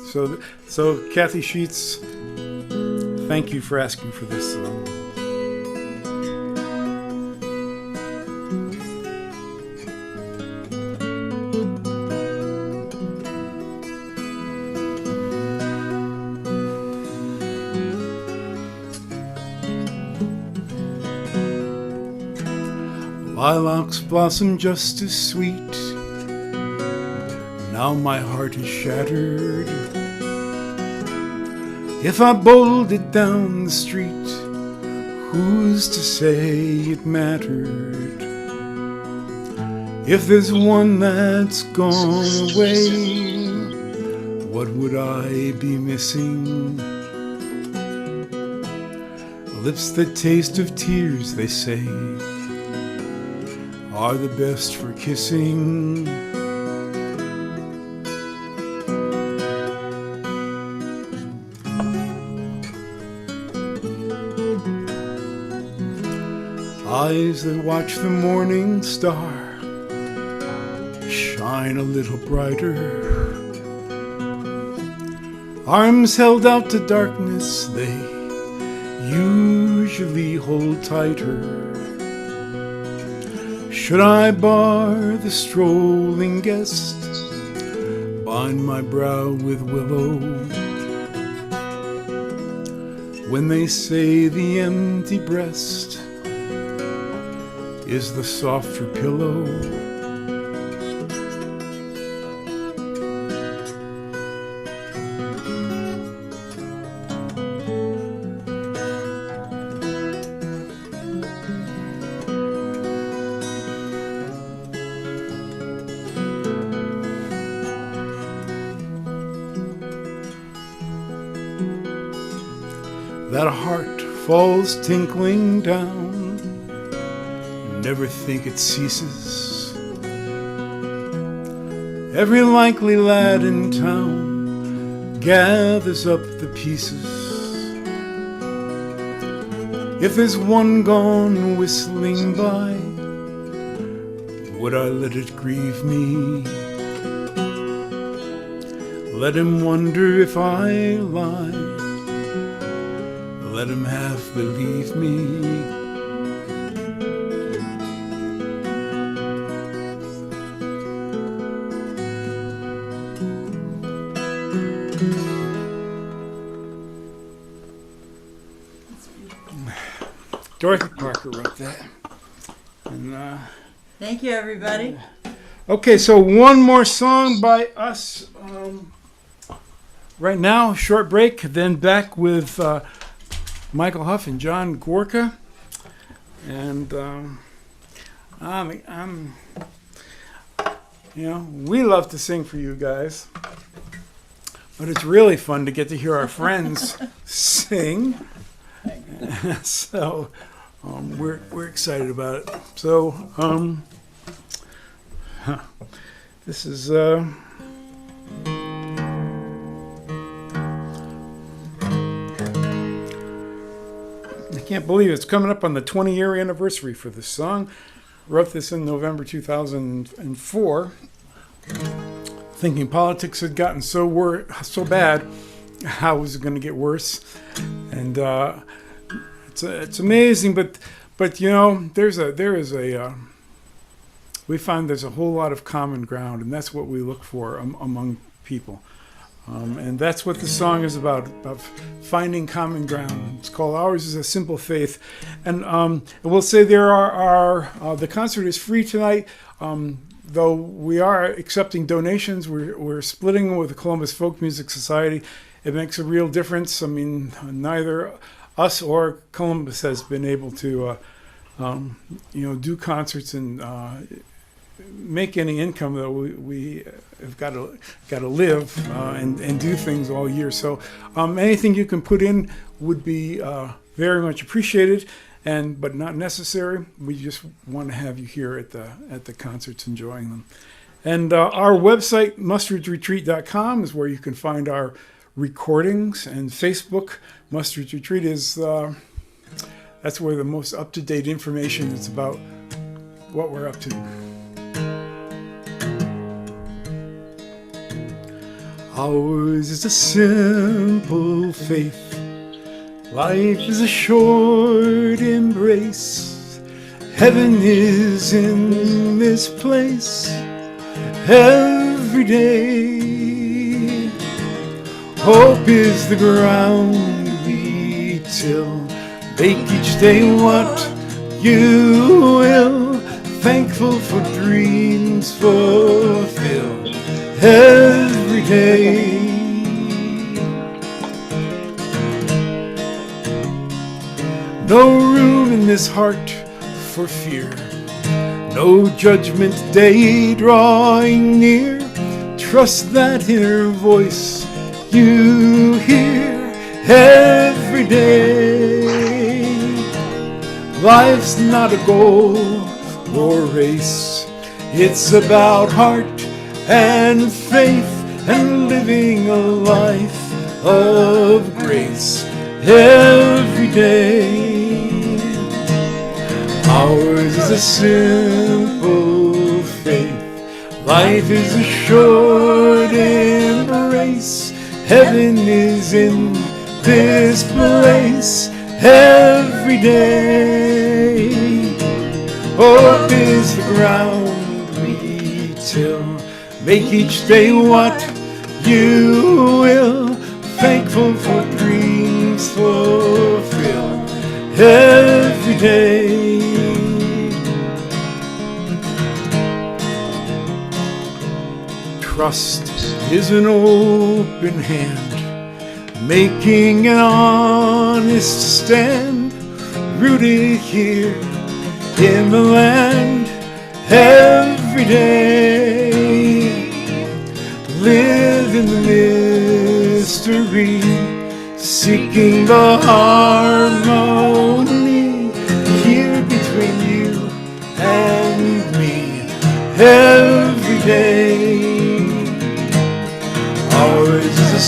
So Kathy Sheets, thank you for asking for this song. Lilacs blossom just as sweet. Now my heart is shattered. If I bowled it down the street, who's to say it mattered? If there's one that's gone away, what would I be missing? Lips that taste of tears, they say, are the best for kissing. Eyes that watch the morning star shine a little brighter. Arms held out to darkness, they usually hold tighter. Should I bar the strolling guest, bind my brow with willow, when they say the empty breast is the softer pillow? That heart falls tinkling down, never think it ceases. Every likely lad in town gathers up the pieces. If there's one gone whistling by, would I let it grieve me? Let him wonder if I lie, let him half believe me. Dorothy Parker wrote that. And, Thank you, everybody. okay, so one more song by us. Right now, short break, then back with Michael Huff and John Gorka. And we love to sing for you guys, but it's really fun to get to hear our friends sing. So we're excited about it. So this is I can't believe it's coming up on the 20-year anniversary for this song. Wrote this in November 2004, thinking politics had gotten so bad, how was it going to get worse? And it's amazing, but we find there's a whole lot of common ground, and that's what we look for among people. And that's what the song is about finding common ground. It's called Ours is a Simple Faith. And we'll say the concert is free tonight, though we are accepting donations. We're splitting with the Columbus Folk Music Society. It makes a real difference. I mean, neither us or Columbus has been able to, do concerts and make any income, though we have got to live and do things all year. So anything you can put in would be very much appreciated, but not necessary. We just want to have you here at the concerts, enjoying them. And our website, mustardretreat.com, is where you can find our recordings, and Facebook, Mustard's Retreat, is that's where the most up-to-date information is about what we're up to. Ours is a simple faith. Life is a short embrace. Heaven is in this place every day. Hope is the ground we till. Make each day what you will. Thankful for dreams fulfilled every day. No room in this heart for fear. No judgment day drawing near. Trust that inner voice you hear every day. Life's not a goal or race. It's about heart and faith and living a life of grace every day. Ours is a simple faith. Life is a short embrace. Heaven is in this place every day. Hope is the ground we till. Make each day what you will. Thankful for dreams fulfilled every day. Trust is an open hand, making an honest stand, rooted here in the land every day. Live in the mystery, seeking the harmony here between you and me every day. Ours is a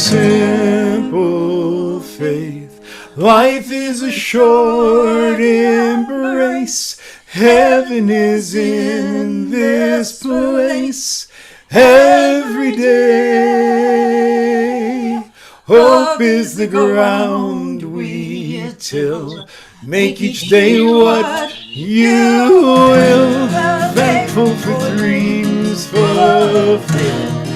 simple faith. Life is a short embrace. Heaven is in this place every day. Hope is the ground we till. Make each day what you will. Thankful for dreams fulfilled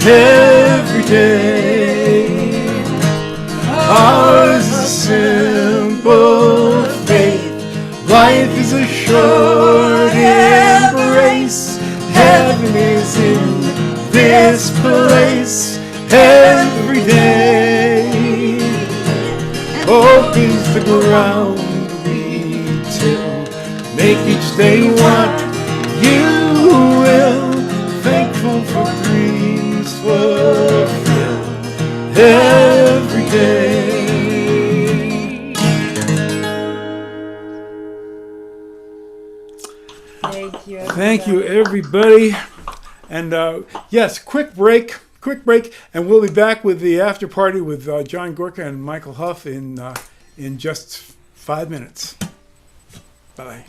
every day. Ours is a simple faith. Life is a short embrace. Heaven is in this place every day. Hope is the ground we till. Make each day what you will. Thankful for dreams fulfilled every day. Thank you, everybody. And yes, quick break, and we'll be back with the after party with John Gorka and Michael Huff in just 5 minutes. Bye.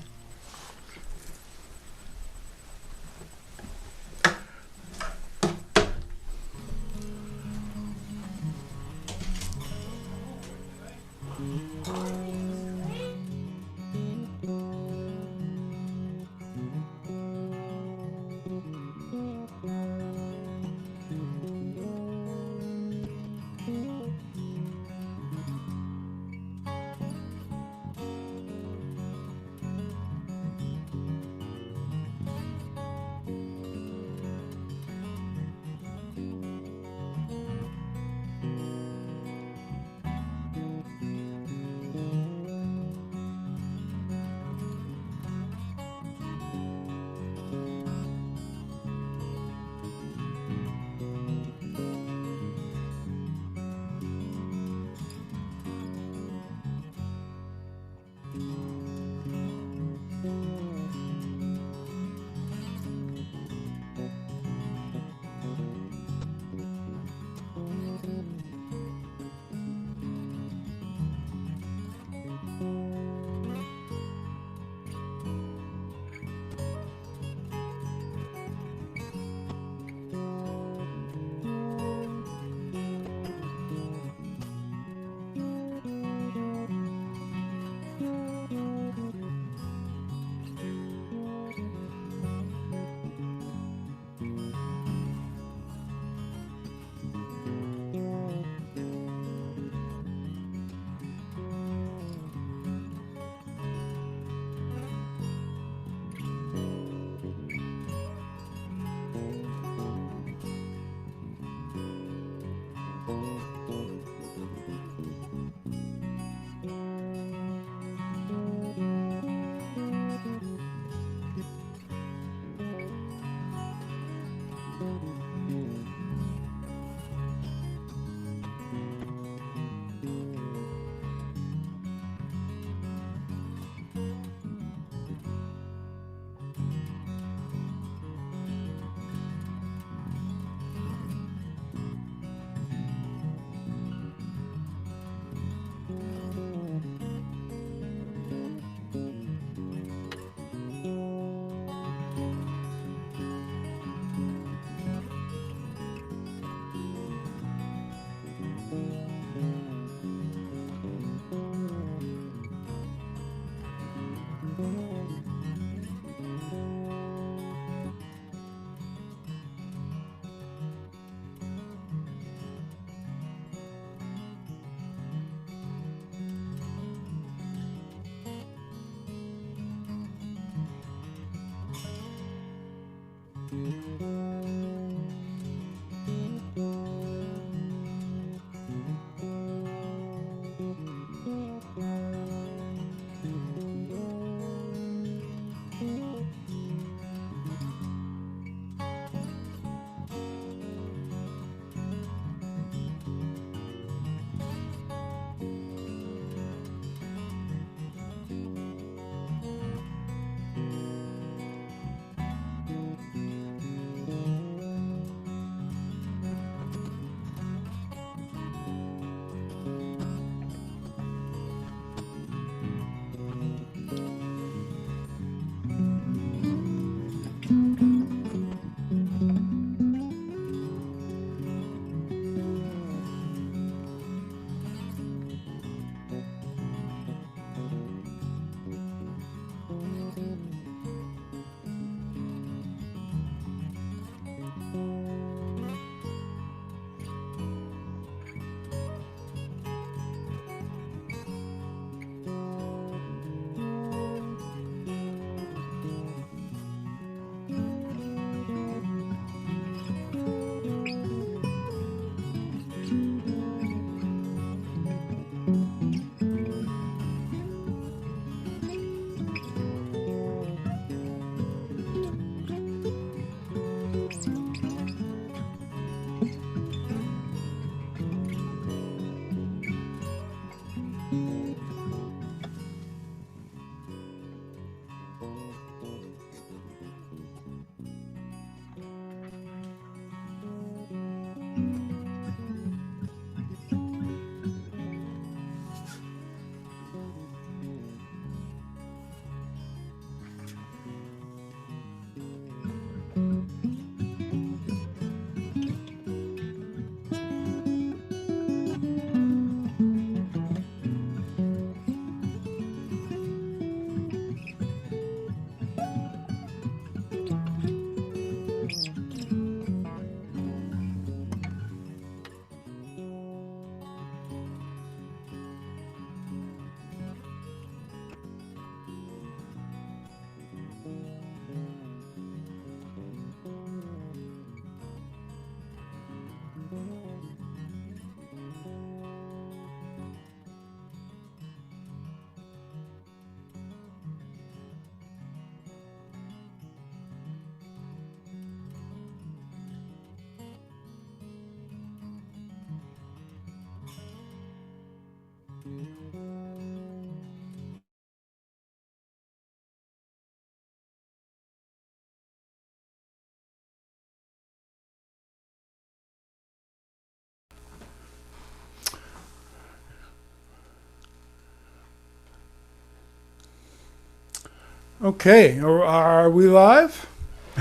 Okay, are we live?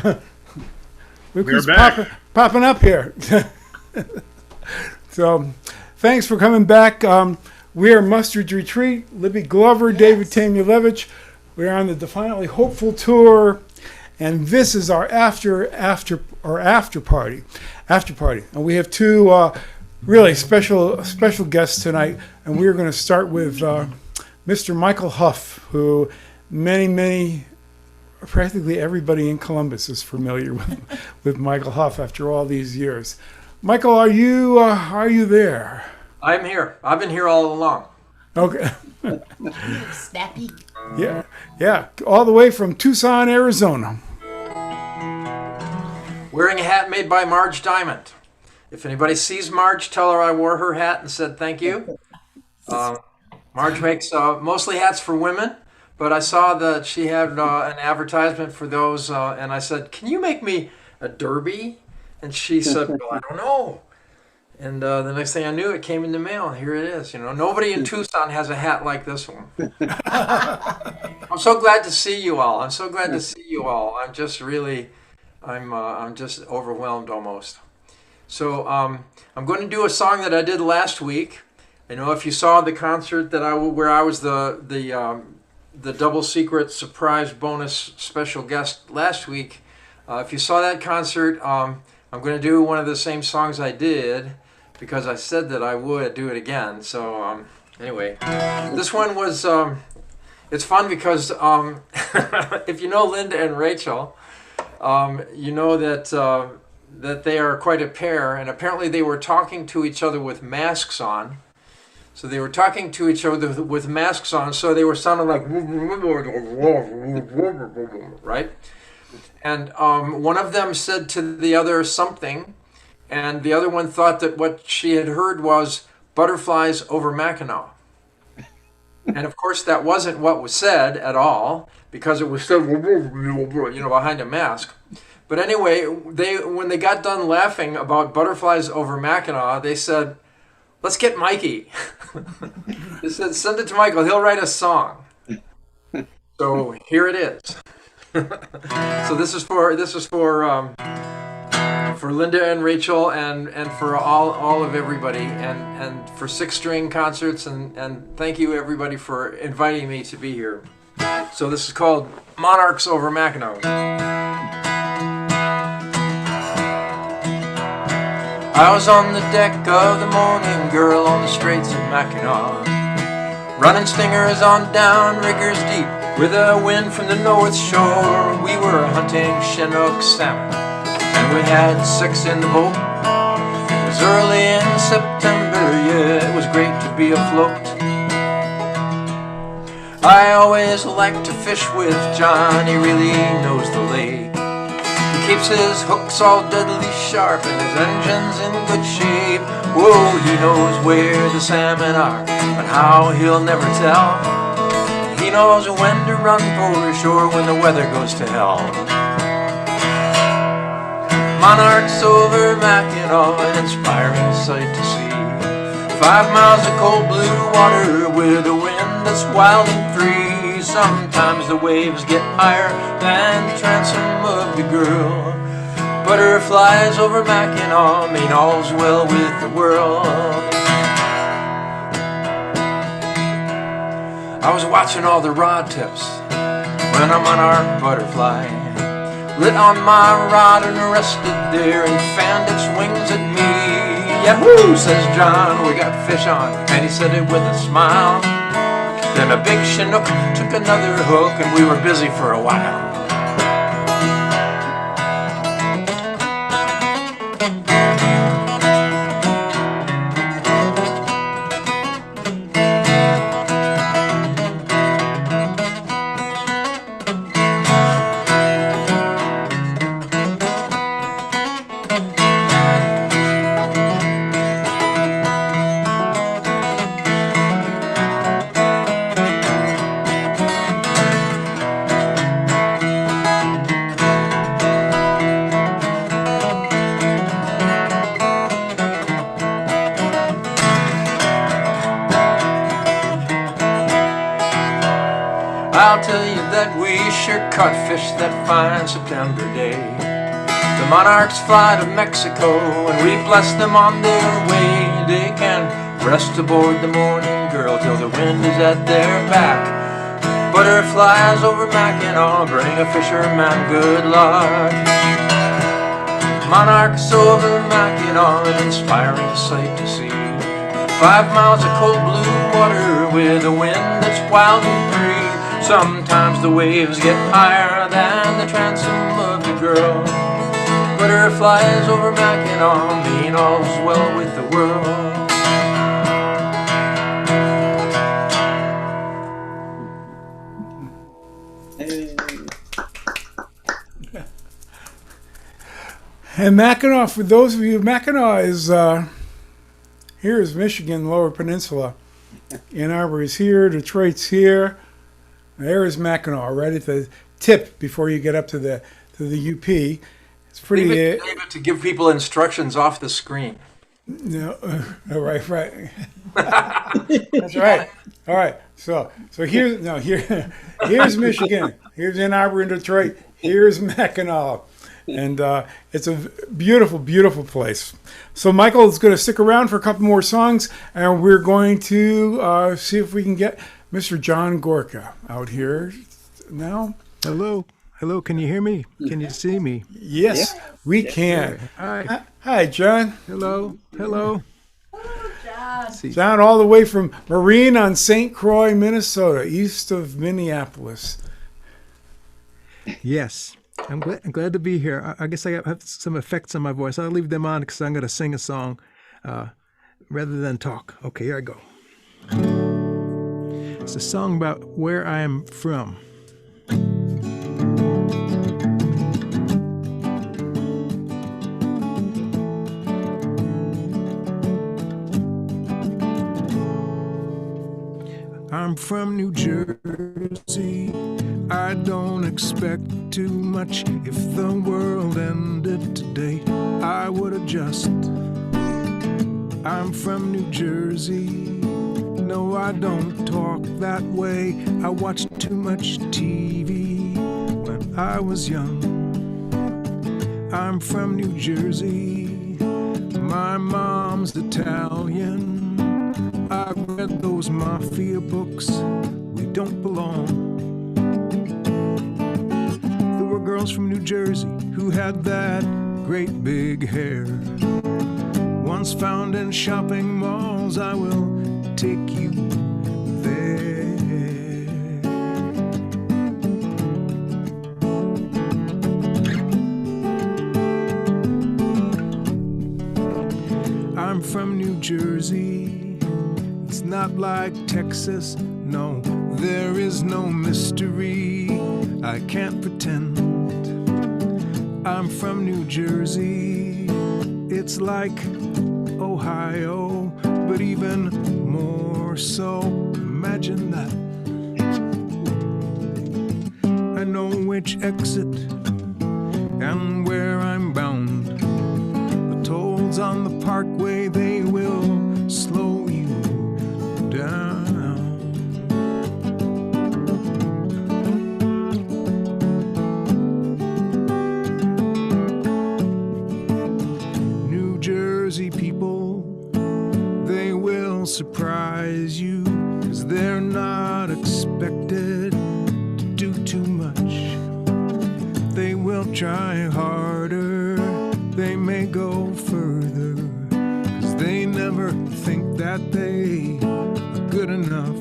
Look We're who's back. popping up here. So, thanks for coming back. We are Mustard's Retreat. Libby Glover, David Tamulevich. We are on the Defiantly Hopeful tour, and this is our after party. And we have two really special guests tonight, and we are going to start with Mr. Michael Huff, who practically everybody in Columbus is familiar with Michael Huff after all these years. Michael, are you there? I'm here. I've been here all along. Okay. Snappy. Yeah, all the way from Tucson, Arizona. Wearing a hat made by Marge Diamond. If anybody sees Marge, tell her I wore her hat and said thank you. Marge makes mostly hats for women, but I saw that she had an advertisement for those, and I said, "Can you make me a derby?" And she said, "Well, I don't know." And the next thing I knew, it came in the mail, and here it is. You know, nobody in Tucson has a hat like this one. I'm so glad to see you all. I'm I'm just really, I'm just overwhelmed almost. So I'm going to do a song that I did last week. I know if you saw the concert where I was the double secret surprise bonus special guest last week. If you saw that concert, I'm going to do one of the same songs I did because I said that I would do it again. So anyway, this one was, it's fun because if you know Linda and Rachel, you know that they are quite a pair, and apparently they were talking to each other with masks on. So they were talking to each other with masks on, so they were sounding like, right? And one of them said to the other something, and the other one thought that what she had heard was butterflies over Mackinac. And of course that wasn't what was said at all, because it was said, behind a mask. But anyway, when they got done laughing about butterflies over Mackinac, they said, "Let's get Mikey." They said, "Send it to Michael. He'll write a song." So here it is. So this is for Linda and Rachel and for all of everybody and for 6-string concerts and thank you everybody for inviting me to be here. So this is called Monarchs Over Mackinac. I was on the deck of the Morning Girl on the Straits of Mackinac, running stingers on down riggers deep with a wind from the north shore. We were hunting Chinook salmon, and we had 6 in the boat. It was early in September, yeah, it was great to be afloat. I always like to fish with John, he really knows the lake. He keeps his hooks all deadly sharp and his engine's in good shape. Whoa, he knows where the salmon are, but how he'll never tell. He knows when to run for shore when the weather goes to hell. Monarchs over Mackinac, an inspiring sight to see. 5 miles of cold blue water with a wind that's wild and free. Sometimes the waves get higher than the transom of the girl. Butterflies over Mackinac mean all's well with the world. I was watching all the rod tips when a monarch butterfly lit on my rod and rested there and fanned its wings at me. Yahoo, says John, we got fish on, and he said it with a smile. Then a big Chinook took another hook and we were busy for a while. I'll tell you that we sure caught fish that fine September day. The monarchs fly to Mexico, and we bless them on their way. They can rest aboard the Morning Girl till the wind is at their back. Butterflies over Mackinac bring a fisherman good luck. Monarchs over Mackinac, an inspiring sight to see. 5 miles of cold blue water with a wind that's wild and free. Sometimes the waves get higher than the transom of the girl. Butterflies over Mackinac mean all's well with the world. And Mackinac, for those of you, Mackinac is, here is Michigan, Lower Peninsula. Ann Arbor is here, Detroit's here. There is Mackinac, right at the tip before you get up to the UP. It's pretty... Leave it to give people instructions off the screen. No, right. That's right. All right. So here's Michigan. Here's Ann Arbor and Detroit. Here's Mackinac. And it's a beautiful, beautiful place. So Michael is going to stick around for a couple more songs, and we're going to see if we can get Mr. John Gorka out here now. Hello. Can you hear me? Can you see me? Yes, we can. Hi. Hi, John. Hello. John, all the way from Marine on St. Croix, Minnesota, east of Minneapolis. Yes. I'm glad to be here. I guess I have some effects on my voice. I'll leave them on because I'm going to sing a song rather than talk. Okay, here I go. It's a song about where I am from. I'm from New Jersey. I don't expect too much. If the world ended today, I would adjust. I'm from New Jersey. No, I don't talk that way. I watched too much TV when I was young. I'm from New Jersey. My mom's Italian. I read those mafia books. We don't belong. There were girls from New Jersey who had that great big hair. Once found in shopping malls, I will take you there. I'm from New Jersey. It's not like Texas, no, there is no mystery. I can't pretend. I'm from New Jersey. It's like Ohio, but even more so. Imagine that. I know which exit and where I'm bound. The tolls on the parkway, they will slow you down. New Jersey people, they will surprise you, 'cause they're not expected to do too much. They will try harder, they may go further, 'cause they never think that they are good enough.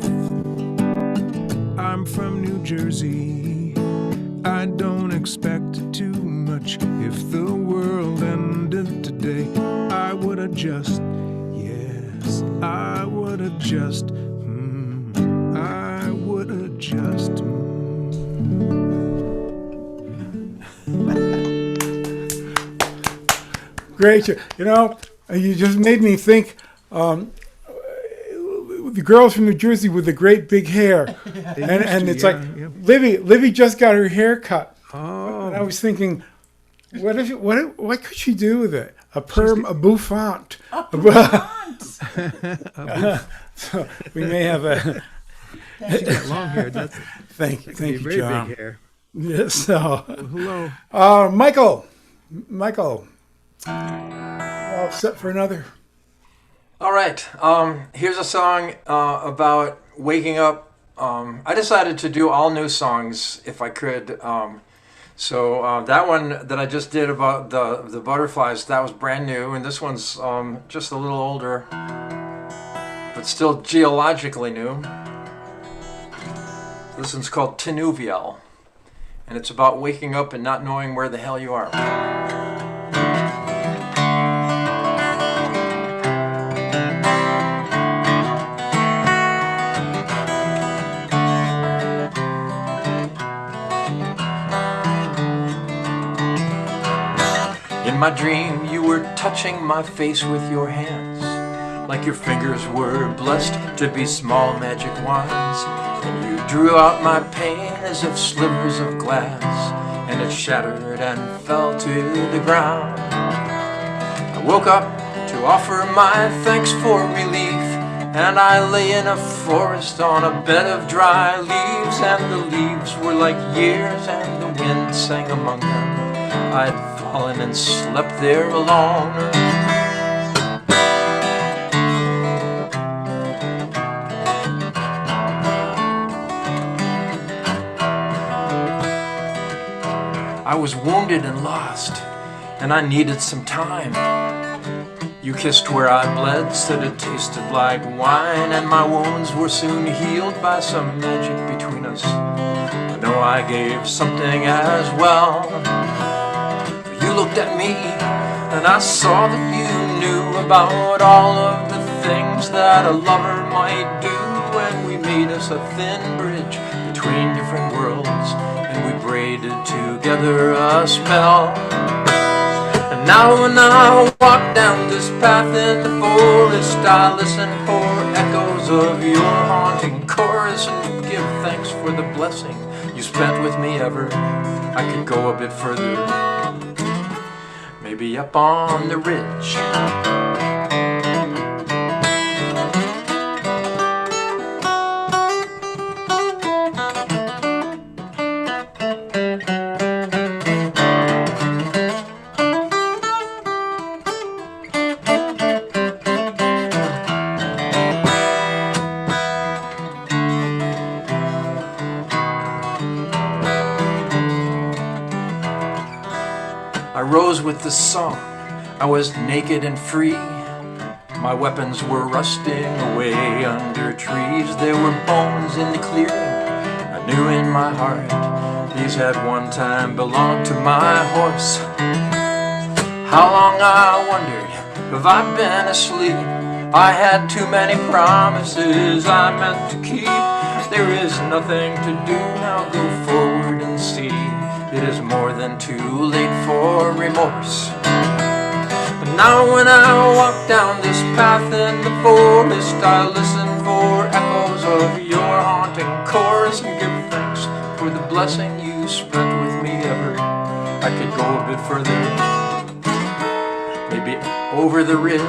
I'm from New Jersey. I don't expect too much. If the world ended today, I would adjust. Yes, I would adjust. I would adjust. Great. You know, you just made me think, the girls from New Jersey with the great big hair. And it's like, Livy just got her hair cut. Oh. And I was thinking, what could she do with it? A bouffant. A bouffant. So we may have She got long hair. That's Thank be you, very John. big hair. Yes. So, Hello. Michael, all set for another? All right. Here's a song about waking up. I decided to do all new songs if I could. So that one that I just did about the butterflies, that was brand new, and this one's just a little older, but still geologically new. This one's called Tamulevich, and it's about waking up and not knowing where the hell you are. In my dream, you were touching my face with your hands, like your fingers were blessed to be small magic wands. And you drew out my pain as if slivers of glass, and it shattered and fell to the ground. I woke up to offer my thanks for relief, and I lay in a forest on a bed of dry leaves, and the leaves were like years, and the wind sang among them. I'd fallen and slept there alone. I was wounded and lost, and I needed some time. You kissed where I bled, said it tasted like wine, and my wounds were soon healed by some magic between us. I know I gave something as well. You looked at me, and I saw that you knew about all of the things that a lover might do, and we made us a thin bridge between different worlds, and we braided together a spell. And now when I walk down this path in the forest, I listen for echoes of your haunting chorus, and give thanks for the blessing you spent with me ever. I could go a bit further, maybe up on the ridge. I rose with the song, I was naked and free. My weapons were rusting away under trees. There were bones in the clearing, I knew in my heart these had one time belonged to my horse. How long, I wondered, have I been asleep? I had too many promises I meant to keep. There is nothing to do, now go forward and see. It is more than too late for remorse. But now when I walk down this path in the forest, I listen for echoes of your haunting chorus, and give thanks for the blessing you spent with me ever. I could go a bit further, maybe over the ridge.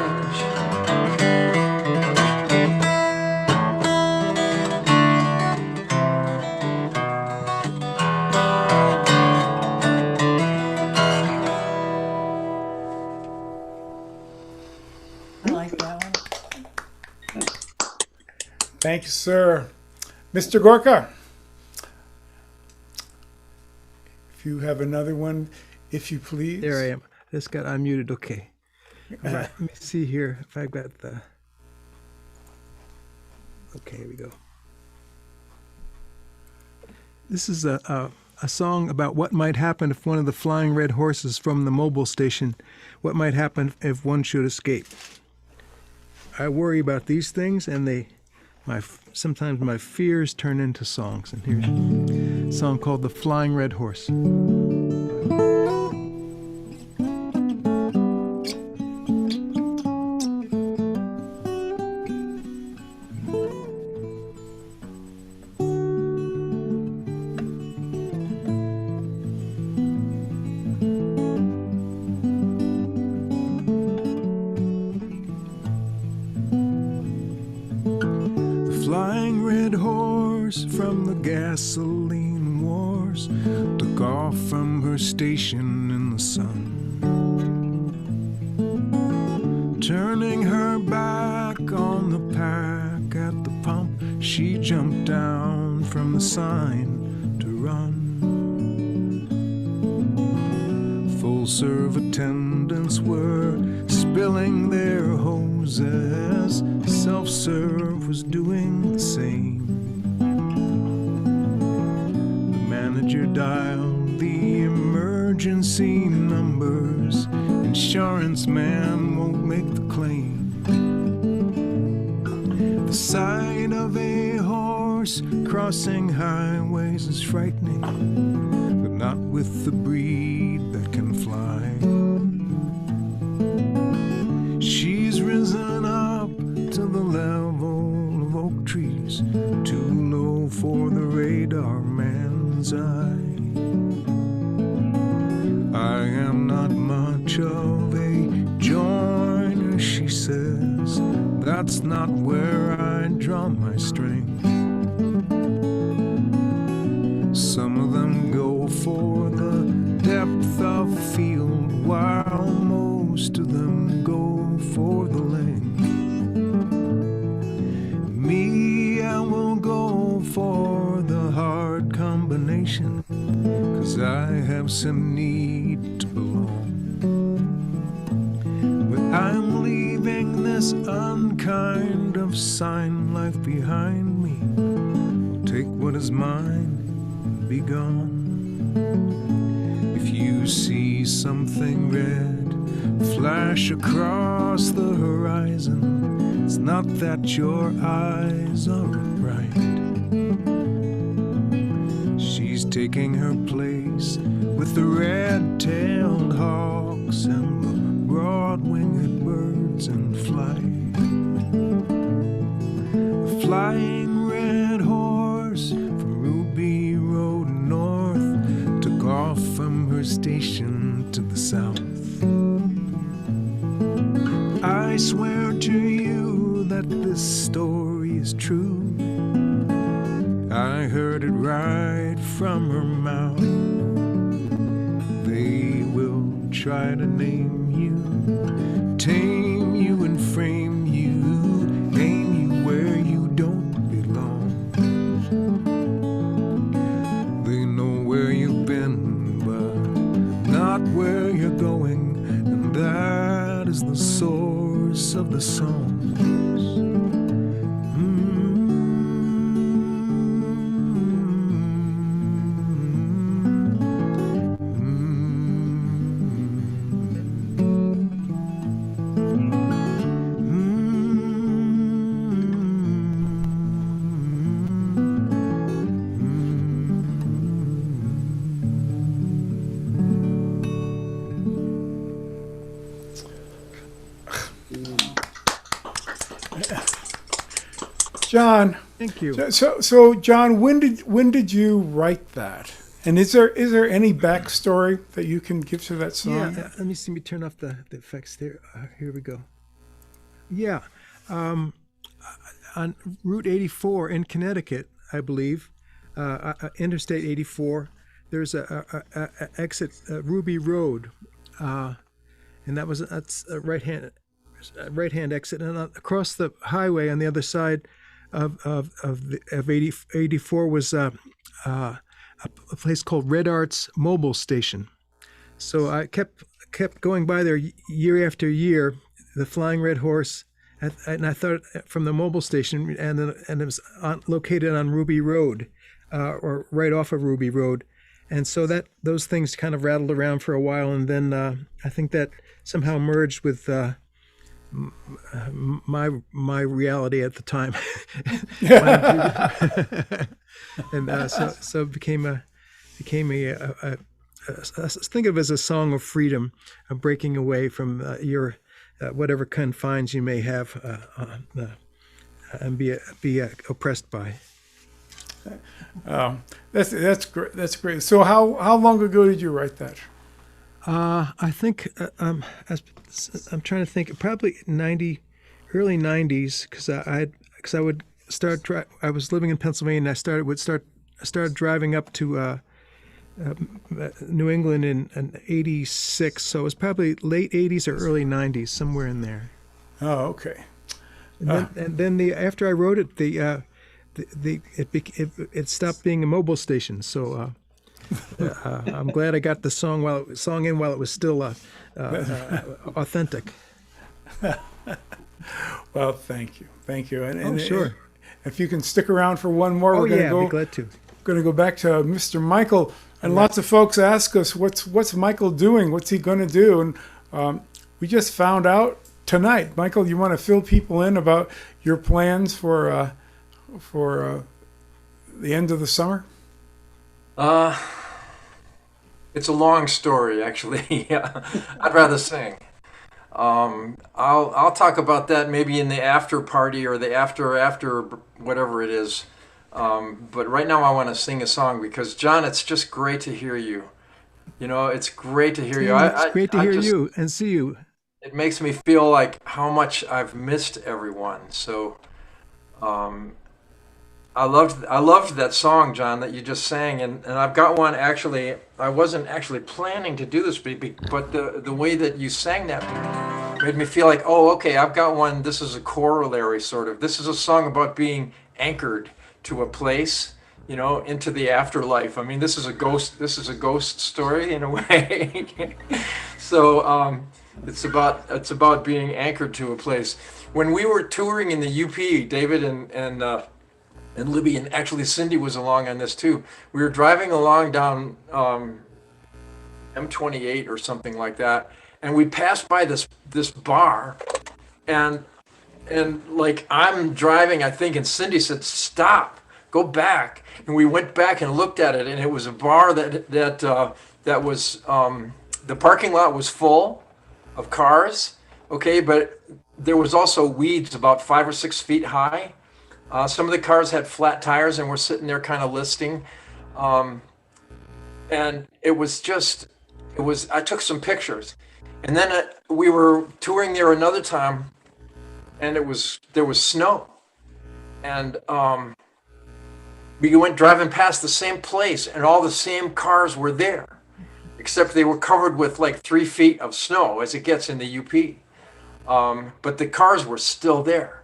I like that one. Thank you, sir. Mr. Gorka, if you have another one, if you please. There I am. This got unmuted. Okay. All right. Let me see here if I've got the. Okay, here we go. This is a song about what might happen if one of the flying red horses from the mobile station, what might happen if one should escape. I worry about these things, and sometimes my fears turn into songs. And here's a song called The Flying Red Horse. Flying red horse horse from the gasoline wars took off from her station in the sun. Turning her back on the pack at the pump, she jumped down from the sign to run. Full-serve attendants were spilling their hoses. Self-serve was doing the same. The manager dialed the emergency numbers. Insurance man won't make the claim. The sight of a horse crossing highways is frightening, but not with the breed that can fly. She's risen up to the level of oak trees, too low for the radar man's eye. I am not much of a joiner, she says. That's not where I draw my strength. Some of them go for the depth of field, while most of them go for the length. Me, I will go for the hard combination, 'cause I have some need to belong. But I'm leaving this unkind of sign life behind me. I'll take what is mine and be gone. If you see something red flash across the horizon, it's not that your eyes aren't bright. She's taking her place with the red-tailed hawks and the broad-winged birds in flight. The flying red horse from Ruby Road north took off from her station to the south. I swear to you that this story is true. I heard it right from her mouth. They will try to name you, tame you and frame you, aim you where you don't belong. They know where you've been, but not where you're going, and that is the source of the songs. John, Thank you. So John, when did you write that? And is there any backstory that you can give to that song? Yeah, let me see me turn off the effects there. Here we go. Yeah, on Route 84 in Connecticut, I believe, Interstate 84, there's a exit, Ruby Road, and that's a right-hand exit, and across the highway on the other side of 84 was a place called Red Arts Mobile Station. So I kept going by there year after year, the Flying Red Horse, and I thought from the mobile station, and it was located on Ruby Road, or right off of Ruby Road, and so those things kind of rattled around for a while, and then I think that somehow merged with my reality at the time, and so it became a think of it as a song of freedom, of breaking away from your whatever confines you may have and be oppressed by. That's great. That's great. So how long ago did you write that? I think I'm trying to think, probably early 90s, because I would I was living in Pennsylvania. And I started driving up to New England in '86. So it was probably late '80s or early '90s, somewhere in there. Oh, okay. And then after I wrote it, it stopped being a mobile station. So I'm glad I got the song in while it was still authentic. Well, thank you. And Sure. If you can stick around for one more, we're I'd be glad to. Going to go back to Mr. Michael. And lots of folks ask us, what's Michael doing? What's he going to do? And we just found out tonight. Michael, you want to fill people in about your plans for the end of the summer? It's a long story, actually. Yeah, I'd rather sing. I'll talk about that maybe in the after party or the after whatever it is. But right now I want to sing a song because John, it's just great to hear you. It's great to hear you. It's great to hear you and see you. It makes me feel like how much I've missed everyone. So, I loved that song, John, that you just sang, and I've got one actually. I wasn't actually planning to do this, but the way that you sang that made me feel like, oh, okay, I've got one. This is a corollary, sort of. This is a song about being anchored to a place, into the afterlife. I mean, this is a ghost story in a way. So it's about being anchored to a place. When we were touring in the UP, David and Libby, and actually Cindy was along on this too. We were driving along down M28 or something like that, and we passed by this bar, and like I'm driving, I think, and Cindy said, "Stop, go back." And we went back and looked at it, and it was a bar that was the parking lot was full of cars, okay, but there was also weeds about 5 or 6 feet high. Some of the cars had flat tires and were sitting there kind of listing. And I took some pictures. And then we were touring there another time, and there was snow. And we went driving past the same place, and all the same cars were there, except they were covered with like 3 feet of snow as it gets in the UP. But the cars were still there.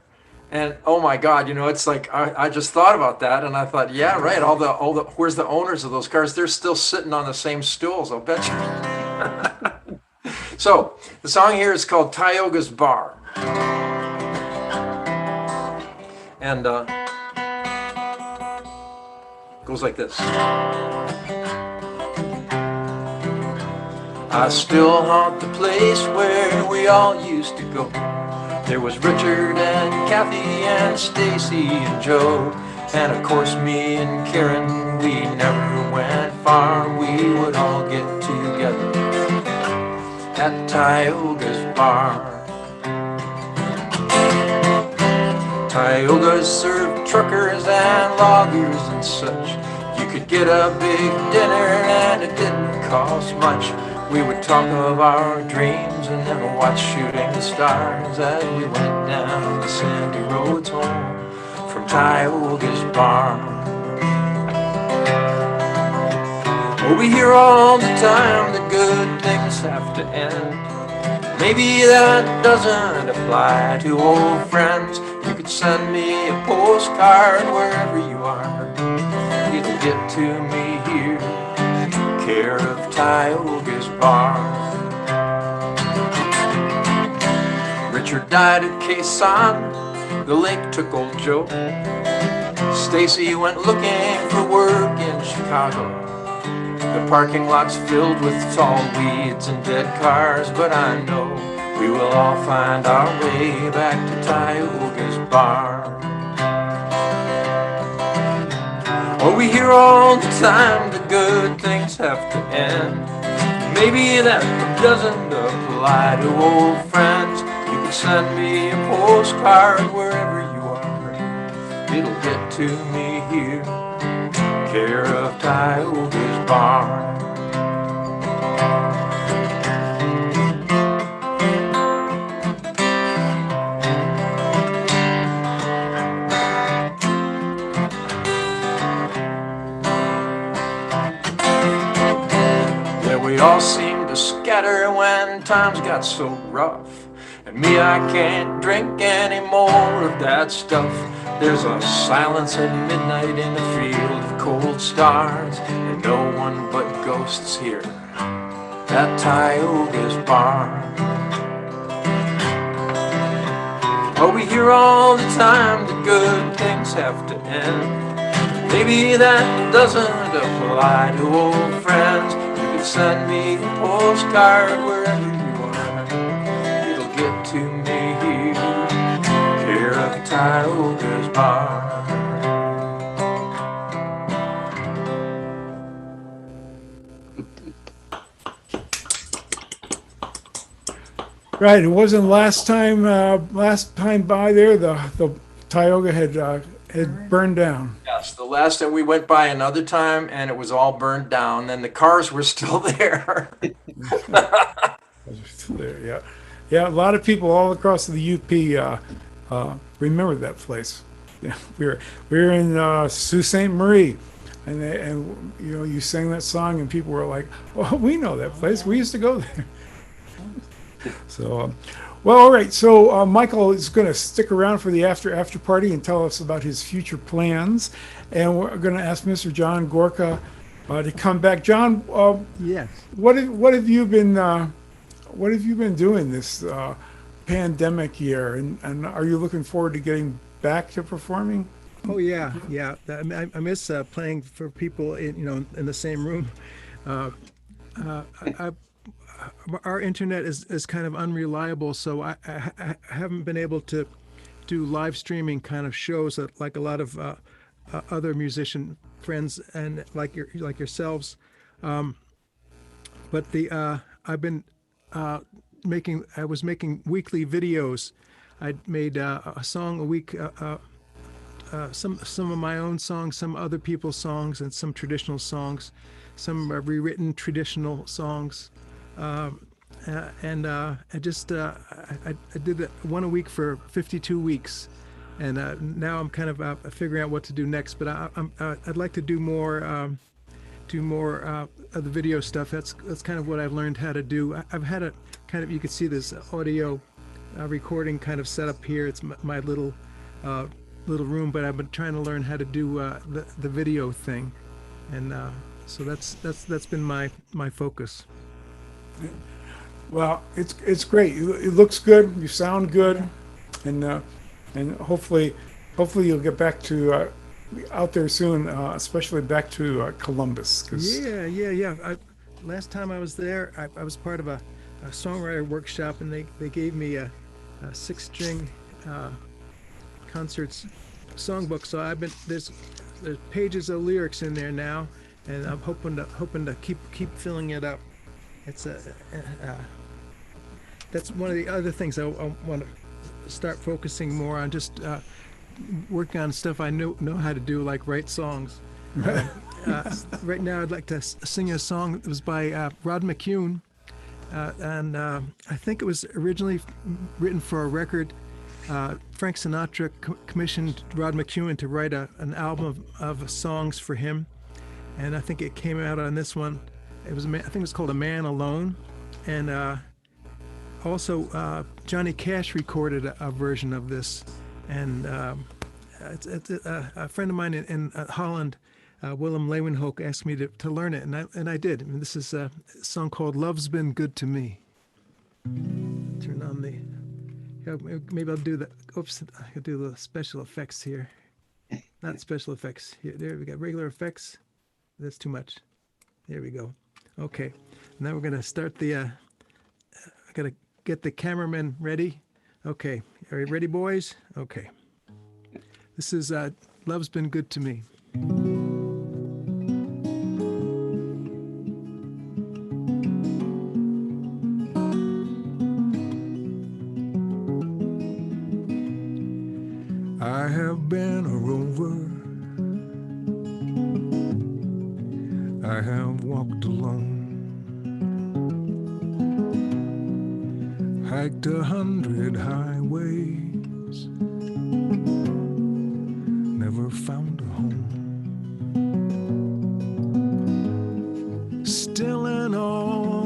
And oh my God, it's like I just thought about that, and I thought, yeah, right. All the where's the owners of those cars? They're still sitting on the same stools, I'll bet you. So the song here is called Tioga's Bar, and goes like this. I still haunt the place where we all used to go. There was Richard and Kathy and Stacy and Joe, and of course me and Karen. We never went far, we would all get together at Tioga's Bar. Tioga's served truckers and loggers and such. You could get a big dinner and it didn't cost much. We would talk of our dreams and then watch shooting stars as we went down the sandy roads home from Tioga's Bar. Oh, we hear all the time that good things have to end. Maybe that doesn't apply to old friends. You could send me a postcard wherever you are. It'll get to me here. Care of Tioga's Bar. Richard died at Quezon, the lake took old Joe. Stacy went looking for work in Chicago. The parking lot's filled with tall weeds and dead cars, but I know we will all find our way back to Tioga's Bar. Oh, we hear all the time that good things have to end. Maybe that doesn't apply to old friends. You can send me a postcard wherever you are. It'll get to me here. Care of Tioga's Bar. We all seem to scatter when times got so rough. And me, I can't drink any more of that stuff. There's a silence at midnight in a field of cold stars, and no one but ghosts here at Tioga's bar. Oh, we hear all the time that good things have to end. Maybe that doesn't apply to old friends. You can send me a postcard wherever you are. It'll get to me here at Tioga's bar. Right. It wasn't last time by there. The Tioga had burned down. Yes, the last time we went by another time and it was all burned down and the cars were still there. There, yeah, yeah. A lot of people all across the UP remember that place. Yeah, we were in Sault Ste. Marie, and you know, you sang that song and people were like, "Oh, we know that place. We used to go there." So, well, all right. So Michael is going to stick around for the after party and tell us about his future plans, and we're going to ask Mr. John Gorka to come back. John, Yes. what have you been doing this pandemic year, and are you looking forward to getting back to performing? Oh yeah, yeah. I miss playing for people in the same room. Our internet is kind of unreliable, so I haven't been able to do live streaming kind of shows that, like a lot of other musician friends and like yourselves. But I've been I was making weekly videos. I made a song a week, some of my own songs, some other people's songs, and some traditional songs, some rewritten traditional songs. And I did one a week for 52 weeks, and now I'm kind of figuring out what to do next. But I'd like to do more of the video stuff. That's kind of what I've learned how to do. I've had a kind of, you can see this audio recording kind of set up here. It's my little room, but I've been trying to learn how to do the video thing, and so that's been my focus. Well, it's great. It looks good. You sound good, and hopefully you'll get back to out there soon, especially back to Columbus. Yeah. Last time I was there, I was part of a songwriter workshop, and they gave me a 6-string concerts songbook. So there's pages of lyrics in there now, and I'm hoping to keep filling it up. It's that's one of the other things I want to start focusing more on, just working on stuff I know how to do, like write songs. Right now I'd like to sing a song that was by Rod McCune, and I think it was originally written for a record. Frank Sinatra commissioned Rod McCune to write an album of songs for him, and I think it came out on this one. I think it was called A Man Alone, and also Johnny Cash recorded a version of this, and it's a friend of mine in Holland, Willem Leeuwenhoek, asked me to learn it, and I did. And this is a song called "Love's Been Good to Me." Turn on maybe I'll do the. Oops, I could do the special effects here. Not special effects. Here, there we got regular effects. That's too much. There we go. Okay, now we're gonna start I gotta get the cameraman ready. Okay, are you ready, boys? Okay. This is "Love's Been Good to Me." I have been a rover. I have walked alone, hiked 100 highways, never found a home. Still in all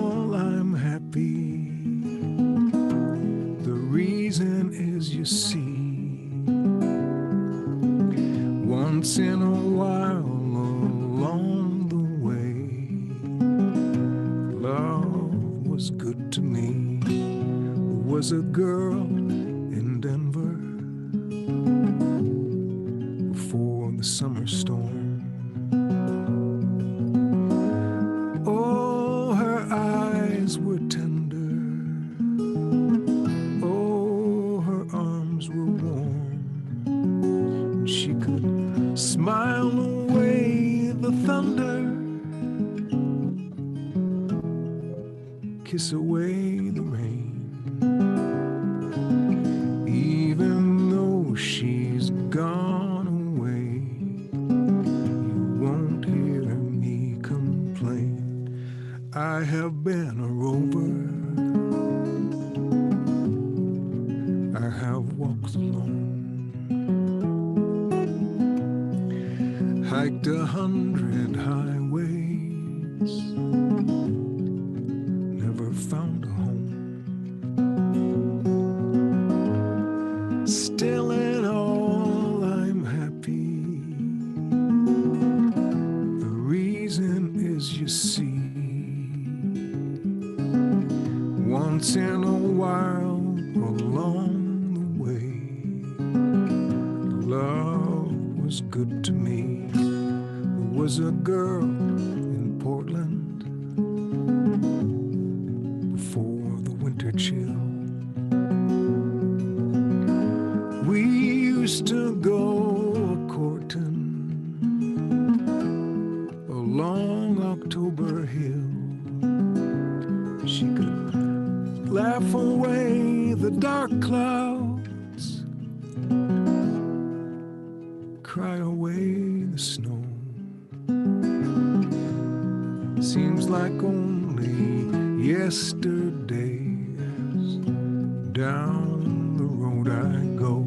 Once in a while along the way, love was good to me. There was a girl in Denver before the summer storm. Oh, her eyes were tender. Oh, her arms were warm. And she could smile away the thunder, kiss away the rain. Even though she's gone away, you won't hear me complain. I have been a rover, I have walked alone, hiked 100 highways, never found a home. Still in all I'm happy. The reason is, you see, once in a while along the way, love was good to me. There was a girl in Portland before the winter chill. We used to go a-courting along October Hill. She could laugh away the dark clouds, cry away the snow. Seems like only yesterday, as down the road I go.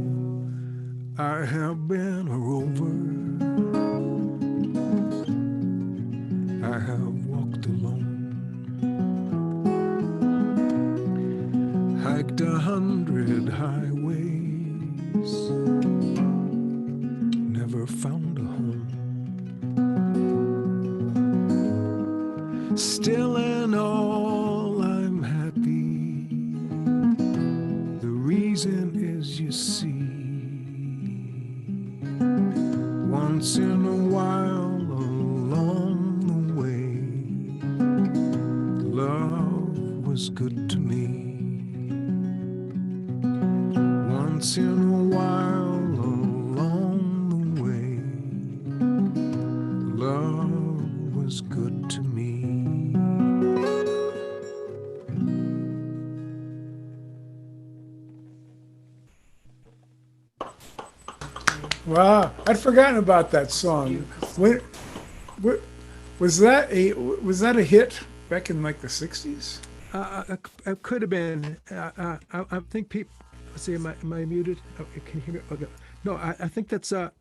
I have been a rover, I have walked alone, hiked 100 highways, never found a home. Still in all I'm happy. The reason is, you see, once in a while along the way, love was good to me. Once in a while along the way, love was good to me. Wow, I'd forgotten about that song. When, was that a hit back in like the 60s? It could have been. I think people. Let's see, am I muted? Oh, can you hear me? Okay. No, I think that's. I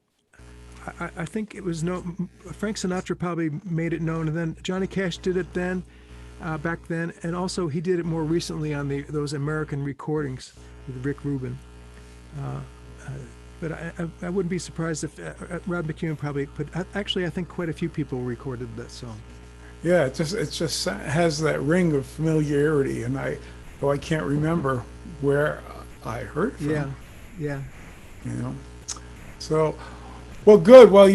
think it was no. Frank Sinatra probably made it known, and then Johnny Cash did it then, back then, and also he did it more recently on those American recordings with Rick Rubin. But I wouldn't be surprised if Rod McEwen probably put. Actually, I think quite a few people recorded that song. Yeah, it just has that ring of familiarity, and though I can't remember where I heard it from. Yeah. You know, so well, good. Well,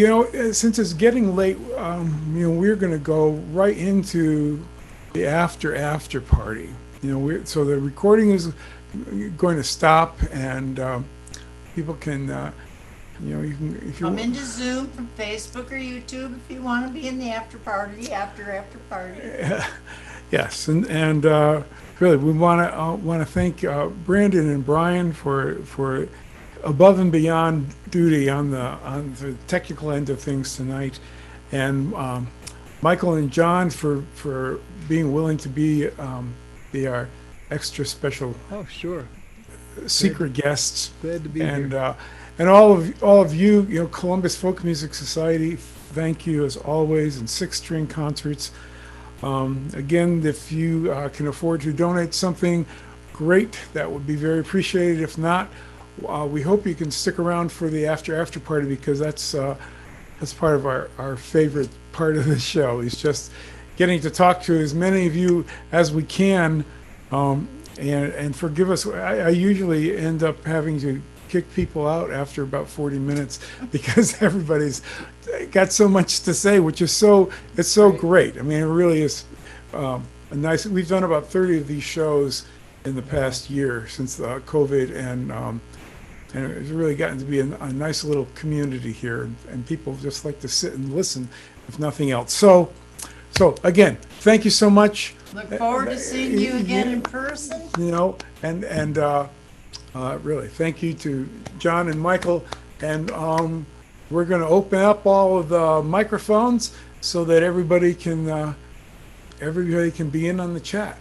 since it's getting late, we're going to go right into the after party. So the recording is going to stop, and people can, you can if you Come into Zoom from Facebook or YouTube if you want to be in the after party, after party. Yes, and really we want to thank Brandon and Brian for above and beyond duty on the technical end of things tonight, and Michael and John for being willing to be our extra special. Oh, sure. Secret guests. Glad to be and here. And all of you, Columbus Folk Music Society, thank you as always, and Six String Concerts. Again, if you can afford to donate something, great, that would be very appreciated. If not, we hope you can stick around for the after party, because that's that's part of our favorite part of the show. Is just getting to talk to as many of you as we can. And forgive us. I usually end up having to kick people out after about 40 minutes because everybody's got so much to say, which is it's so great. I mean, it really is a nice. We've done about 30 of these shows in the past year since COVID, and it's really gotten to be a nice little community here, and people just like to sit and listen, if nothing else. So again, thank you so much. Look forward to seeing you again in person. You know, and really, thank you to John and Michael. And we're going to open up all of the microphones so that everybody can be in on the chat.